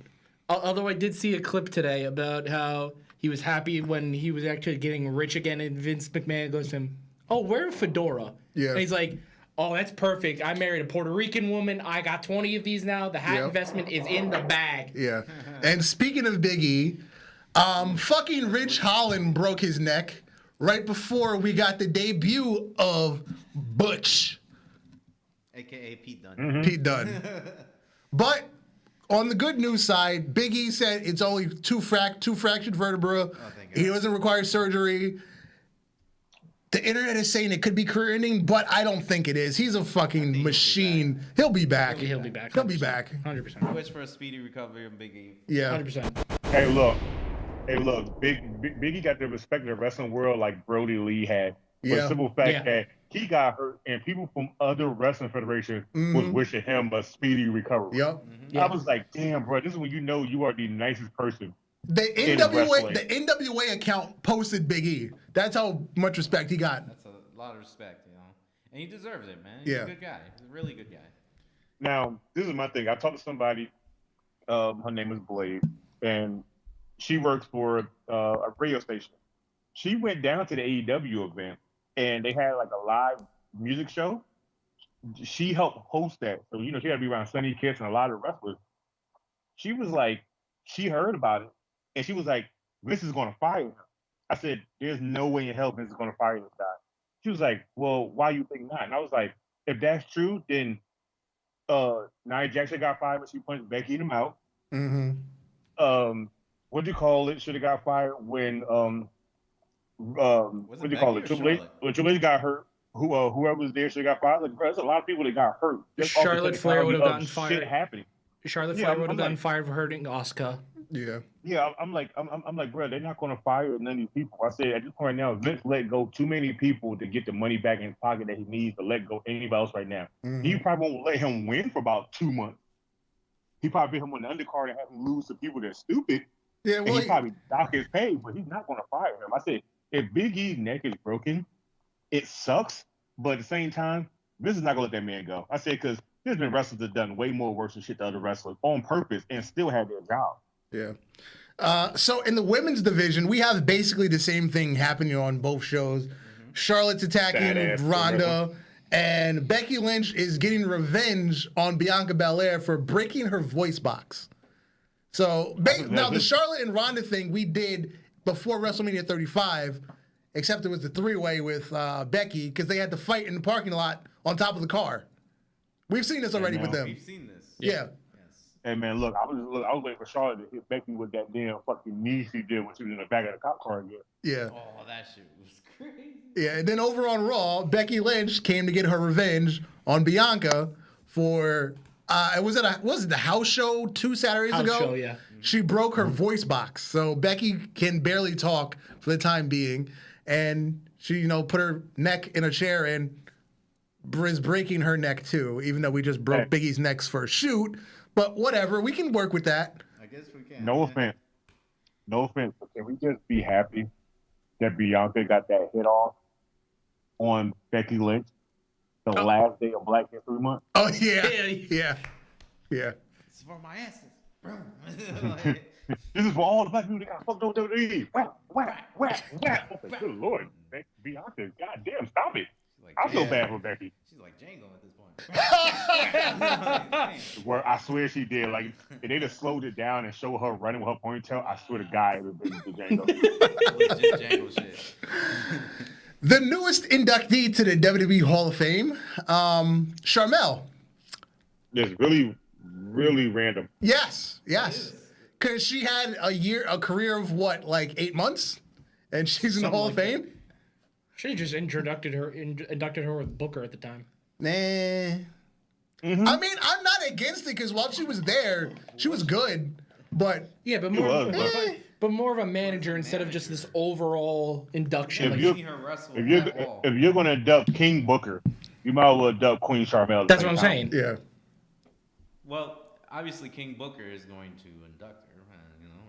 Although I did see a clip today about how he was happy when he was actually getting rich again, and Vince McMahon goes to him, "Oh, wear a fedora." Yeah. And he's like, "Oh, that's perfect. I married a Puerto Rican woman. I got 20 of these now. The hat investment is in the bag." Yeah. And speaking of Big E, Fucking Rich Holland broke his neck right before we got the debut of Butch. AKA Pete Dunne. Mm-hmm. Pete Dunne. But on the good news side, Big E said it's only two fractured vertebrae. He doesn't require surgery. The internet is saying it could be career-ending, but I don't think it is. He's a fucking machine. He'll be back. He'll be back. 100%. Wish for a speedy recovery of Big E. Yeah. 100%. Hey, look. Big E got the respect of the wrestling world like Brody Lee had. For the simple fact that he got hurt, and people from other wrestling federations was wishing him a speedy recovery. Yep. I was like, damn, bro, this is when you know you are the nicest person. The NWA account posted Big E. That's how much respect he got. That's a lot of respect, you know. And he deserves it, man. He's a good guy. He's a really good guy. Now, this is my thing. I talked to somebody, her name is Blade, and she works for a radio station. She went down to the AEW event, and they had like a live music show. She helped host that. So, you know, she had to be around Sonny Kiss and a lot of wrestlers. She was like, she heard about it, and she was like, Vince is going to fire him. I said, there's no way in hell Vince is going to fire this guy. She was like, well, why you think not? And I was like, if that's true, then Nia Jackson got fired when she punched Becky in the mouth. Mm-hmm. What do you call it? Should have got fired when what do you call it? Triple H, when Triple H got hurt. Whoever was there should have got fired. Like, bro, there's a lot of people that got hurt. Charlotte Flair would have gotten fired. Shit happening. Charlotte Flair would have gotten fired for hurting Asuka. Yeah. Yeah, I'm like, bro, they're not going to fire none of these people. I said at this point now, Vince let go too many people to get the money back in his pocket that he needs to let go anybody else right now. Mm-hmm. He probably won't let him win for about 2 months. He probably put him on the undercard and have him lose to people that are stupid. Yeah, well, and he probably dock his pay, but he's not going to fire him. I said, if Big E's neck is broken, it sucks, but at the same time, Vince is not going to let that man go. I said, because there's been wrestlers that done way more worse than shit to other wrestlers on purpose and still had their job. Yeah. So in the women's division, we have basically the same thing happening on both shows. Mm-hmm. Charlotte's attacking Ronda, and Becky Lynch is getting revenge on Bianca Belair for breaking her voice box. So now the Charlotte and Ronda thing we did before WrestleMania 35, except it was the three-way with Becky because they had to fight in the parking lot on top of the car. We've seen this already with them. We've seen this. Yeah. Hey man, look, I was waiting for Charlotte to hit Becky with that damn fucking knee she did when she was in the back of the cop car again. Yeah. Oh, that shit was crazy. Yeah, and then over on Raw, Becky Lynch came to get her revenge on Bianca for was it the house show 2 Saturdays ago? House show, yeah. She broke her voice box, so Becky can barely talk for the time being, and she put her neck in a chair and is breaking her neck too, even though we just broke Big E's necks for a shoot. But whatever, we can work with that. I guess we can. No offense, but can we just be happy that Bianca got that hit off on Becky Lynch the last day of Black History Month? Oh yeah. It's for my asses, bro. This is for all the black people that got fucked on WWE. Whack. Good Lord, Bianca, goddamn, stop it. I feel bad for Becky. She's like Django at this point. Where I swear she did. Like, if they'd have slowed it down and showed her running with her ponytail, I swear to God, it would have been the Django. Legit Django shit. The newest inductee to the WWE Hall of Fame, Sharmell. It's really random. Yes. Because she had a career of what, like 8 months? And she's in the Hall of Fame? Should have just inducted her with Booker at the time. Nah. Mm-hmm. I mean, I'm not against it because while she was there, she was good. But yeah, but more of a manager instead of just this overall induction. If you're going to induct King Booker, you might as well induct Queen Sharmell. That's what I'm saying. Yeah. Well, obviously King Booker is going to induct her,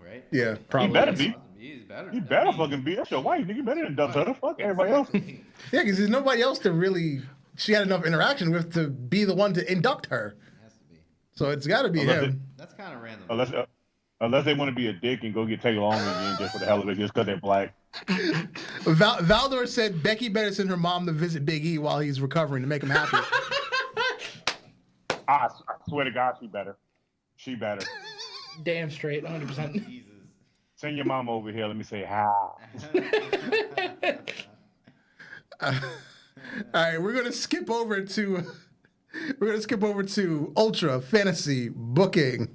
right? Yeah, probably. He better be. He's better. He better fucking be. That's your wife. Nigga, better induct her. Fuck everybody else. Yeah, because there's nobody else to really. She had enough interaction with to be the one to induct her. It has to be. So it's got to be him. That's kind of random. Unless they want to be a dick and go get Taylor Long again just for the hell of it, just because they're black. Valdor said Becky better send her mom to visit Big E while he's recovering to make him happy. I swear to God, she better. Damn straight, 100%. Jesus. Send your mom over here. Let me say hi. All right, we're gonna skip over to Ultra Fantasy Booking.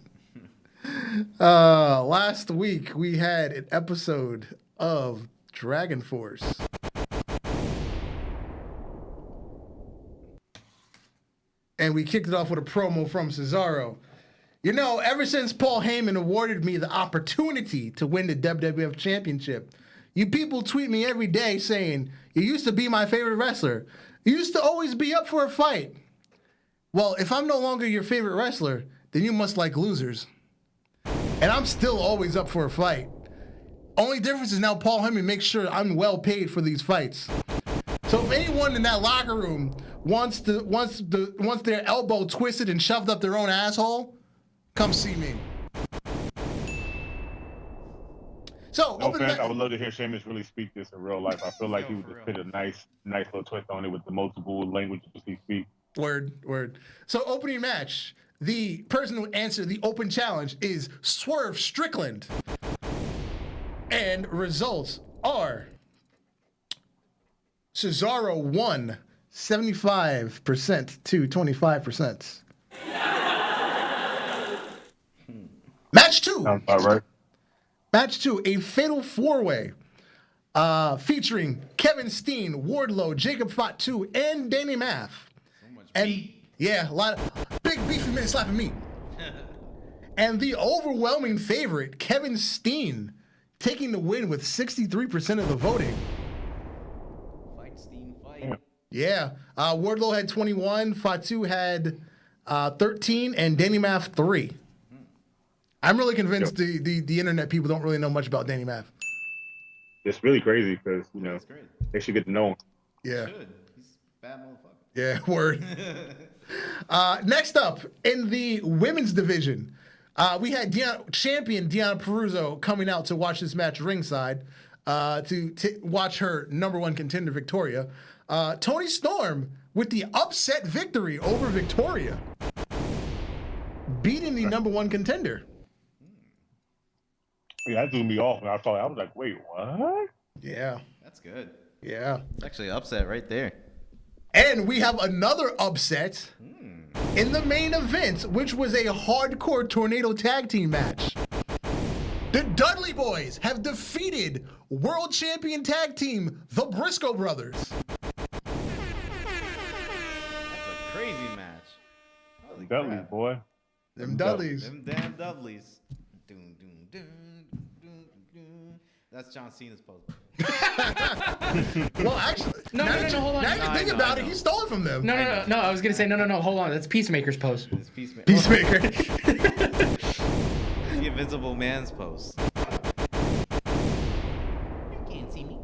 Last week we had an episode of Dragon Force. And we kicked it off with a promo from Cesaro. You know, ever since Paul Heyman awarded me the opportunity to win the WWF Championship, you people tweet me every day saying, you used to be my favorite wrestler. You used to always be up for a fight. Well, if I'm no longer your favorite wrestler, then you must like losers. And I'm still always up for a fight. Only difference is now Paul Heyman makes sure I'm well paid for these fights. So if anyone in that locker room wants their elbow twisted and shoved up their own asshole, come see me. So, no offense, I would love to hear Sheamus really speak this in real life. I feel like he would just put a nice little twist on it with the multiple languages he speaks. Word. So, opening match. The person who answered the open challenge is Swerve Strickland. And results are Cesaro won 75% to 25%. Match 2. Sounds about right. Match 2, a fatal 4-way featuring Kevin Steen, Wardlow, Jacob Fatu, and Danny Math. So much And beat. yeah, a lot of big beefy men slapping meat. And the overwhelming favorite, Kevin Steen, taking the win with 63% of the voting. Fight, Steam, fight. Yeah, Wardlow had 21, Fatu had 13, and Danny Math 3. I'm really convinced the internet people don't really know much about Danny Math. It's really crazy because, you know, That's great. they should get to know him. Yeah. Should. He's a bad motherfucker. Yeah, word. Next up, in the women's division, we had champion Deonna Purrazzo coming out to watch this match ringside to watch her number one contender, Victoria. Toni Storm with the upset victory over Victoria, beating the number one contender. Yeah, that threw me off when I saw it. I was like, wait, what? Yeah. That's good. Yeah. It's actually upset right there. And we have another upset in the main event, which was a hardcore tornado tag team match. The Dudley Boys have defeated world champion tag team, the Briscoe Brothers. That's a crazy match. Holy Dudley, crap. boy. Them Dudleys. Them damn Dudleys. Doom, doom, doom, doom, doom. That's John Cena's pose. Well, actually, No, hold on. Now you think about it, he stole it from them. No, I was gonna say no, hold on. That's Peacemaker's pose. It's Peacemaker. Peacemaker. It's the Invisible Man's pose. You can't see me.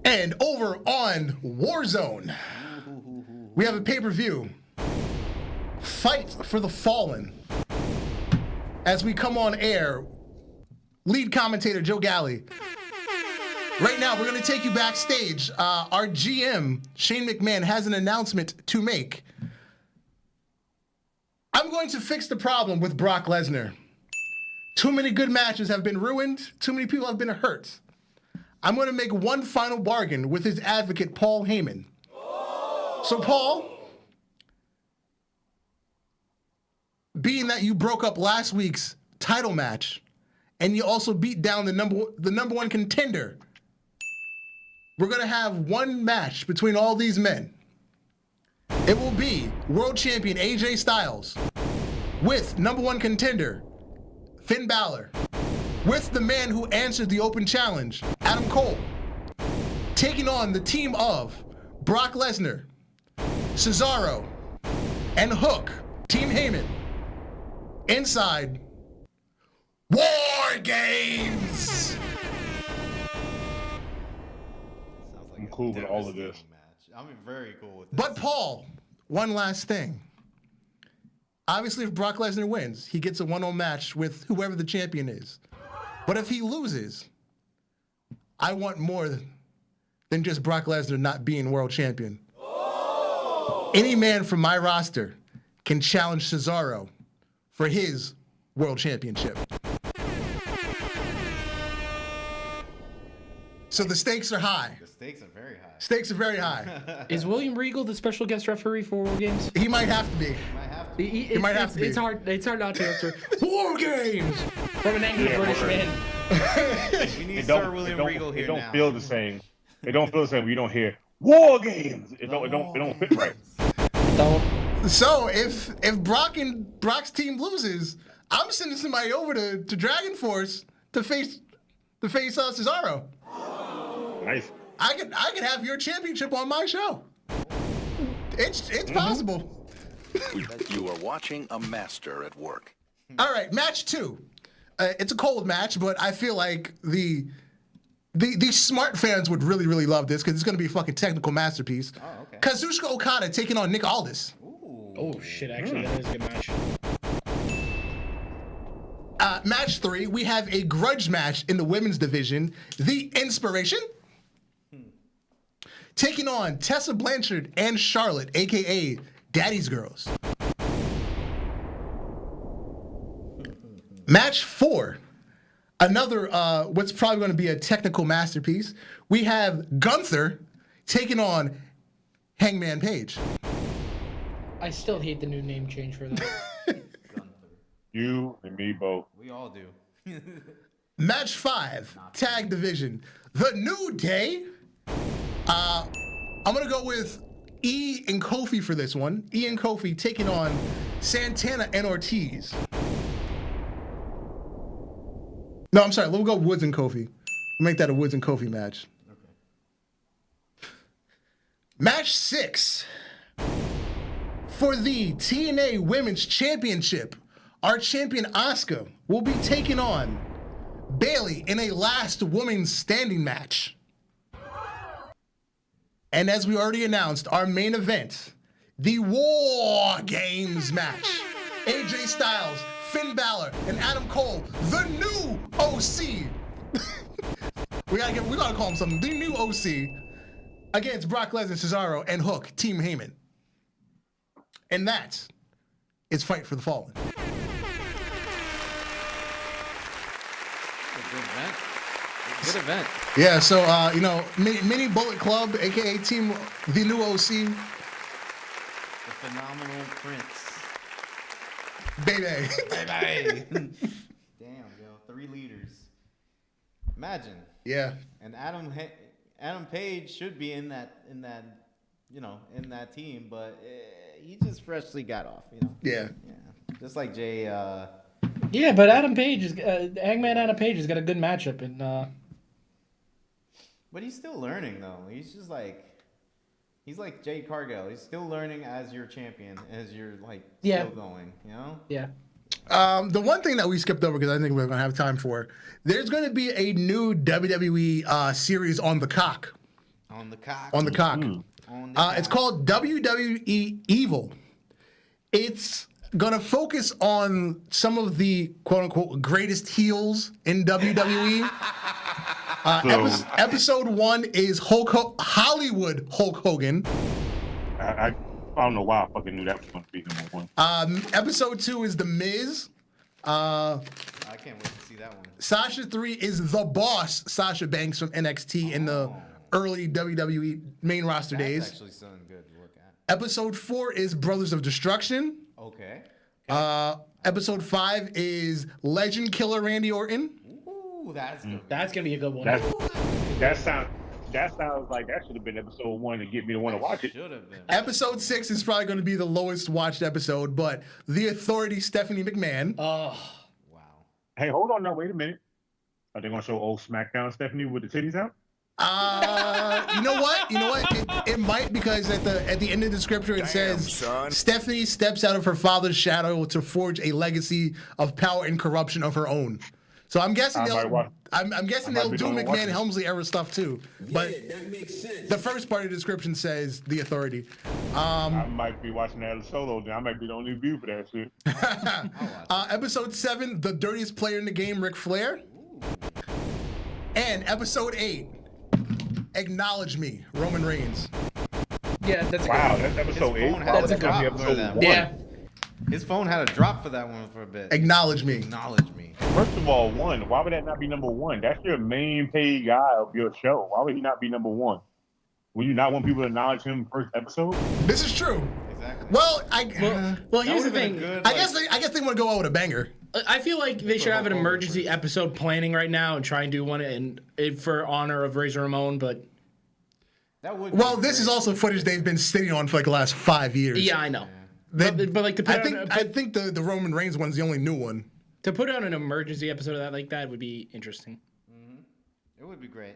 And over on Warzone, we have a pay-per-view. Fight for the Fallen. As we come on air, lead commentator Joe Galley. Right now, we're going to take you backstage. Our GM, Shane McMahon, has an announcement to make. I'm going to fix the problem with Brock Lesnar. Too many good matches have been ruined. Too many people have been hurt. I'm going to make one final bargain with his advocate, Paul Heyman. So, Paul, being that you broke up last week's title match, and you also beat down the number one contender, we're going to have one match between all these men. It will be world champion AJ Styles with number one contender Finn Balor, with the man who answered the open challenge, Adam Cole, taking on the team of Brock Lesnar, Cesaro, and Hook, Team Heyman, inside War Games. Sounds like I'm a cool with all of this. devastating match. I'm very cool with this. But Paul, one last thing. Obviously, if Brock Lesnar wins, he gets a one-on match with whoever the champion is. But if he loses, I want more than just Brock Lesnar not being world champion. Any man from my roster can challenge Cesaro for his world championship. So the stakes are high. The stakes are very high. Stakes are very high. Is William Regal the special guest referee for War Games? He might have to be. He might have to be. It's hard not to answer. War Games from an angry British man. We need Sir William Regal here now. It don't feel the same. It don't feel the same when you don't hear War Games. It don't fit right. So if Brock's team loses, I'm sending somebody over to Dragon Force to face Cesaro. Nice. I could have your championship on my show. It's possible. You are watching a master at work. All right, match 2. It's a cold match, but I feel like the smart fans would really, really love this because it's going to be a fucking technical masterpiece. Oh, okay. Kazuchika Okada taking on Nick Aldis. Ooh. Oh shit! Actually, that is a good match. Match 3, we have a grudge match in the women's division. The Inspiration taking on Tessa Blanchard and Charlotte, aka Daddy's Girls. Match 4, another what's probably going to be a technical masterpiece. We have Gunther taking on Hangman Page. I still hate the new name change for that. You and me both. We all do. Match 5, tag division. The New Day. I'm going to go with E and Kofi for this one. E and Kofi taking on Santana and Ortiz. No, I'm sorry. We'll go Woods and Kofi. We'll make that a Woods and Kofi match. Okay. Match 6. For the TNA Women's Championship, our champion Asuka will be taking on Bayley in a last woman standing match. And as we already announced, our main event, the War Games match. AJ Styles, Finn Balor, and Adam Cole, the new OC. we gotta call him something. The new OC against Brock Lesnar, Cesaro, and Hook, Team Heyman. And that is Fight for the Fallen. Good event. Yeah, so Mini Bullet Club, aka Team the New OC. The phenomenal Prince. Baby. Baby. Damn, yo, 3 leaders. Imagine. Yeah. And Adam Page should be in that team, but he just freshly got off, Yeah. Yeah. Just like Jay. Yeah, but Adam Page is Hangman Adam Page has got a good matchup, and But he's still learning though. He's like Jade Cargill. He's still learning as your champion, as you're still going. Yeah. The one thing that we skipped over because I think we're gonna have time for, there's gonna be a new WWE series on the cock. On the cock. On the cock. On the cock. It's called WWE Evil. It's gonna focus on some of the quote unquote greatest heels in WWE. Episode 1 is Hollywood Hulk Hogan. I don't know why I fucking knew that was going to be number 1. Episode 2 is The Miz. I can't wait to see that one. Sasha 3 is The Boss, Sasha Banks from NXT in the early WWE main roster days. That's actually something good to look at. Episode 4 is Brothers of Destruction. Okay. Episode 5 is Legend Killer Randy Orton. Ooh, that's good. That's gonna be a good one. That sounds like that should have been episode 1 to get me to want to watch it. Should have been. Episode 6 is probably going to be the lowest watched episode, but The Authority, Stephanie McMahon. Wow. Hey, hold on now. Wait a minute. Are they going to show old SmackDown Stephanie with the titties out? You know what? It might, because at the end of the scripture it says son. Stephanie steps out of her father's shadow to forge a legacy of power and corruption of her own. So I'm guessing they'll do McMahon Helmsley era stuff too. But that makes sense. the first part of the description says The Authority. I might be watching that solo. Then I might be the only view for that shit. Episode 7, The Dirtiest Player in the Game, Ric Flair. And episode 8, Acknowledge Me, Roman Reigns. Yeah, that's Wow, that's episode 8. That's a good Episode 1. Yeah. His phone had a drop for that one for a bit. Acknowledge me. Acknowledge me. First of all, why would that not be number one? That's your main paid guy of your show. Why would he not be number one? Would you not want people to acknowledge him first episode? This is true. Exactly. Well, here's the thing. I guess they want to go out with a banger. I feel like they should have an emergency episode planning right now and try and do one for honor of Razor Ramon, but that would. Well, this is also footage they've been sitting on for like the last 5 years. yeah, I know. But like to put I think the Roman Reigns one's the only new one. To put out an emergency episode of that like that would be interesting. It would be great.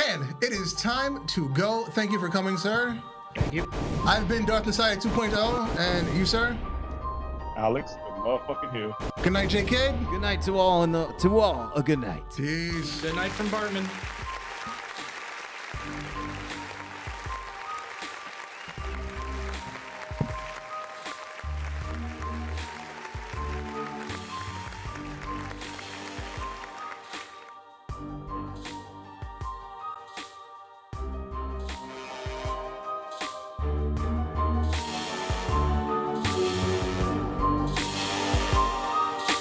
And it is time to go. Thank you for coming, sir. Thank you. I've been Darth Messiah 2.0, and you, sir? Alex, the motherfucking hill. Good night, J. Kid. Good night to all, a good night. Peace. Good night from Bartman.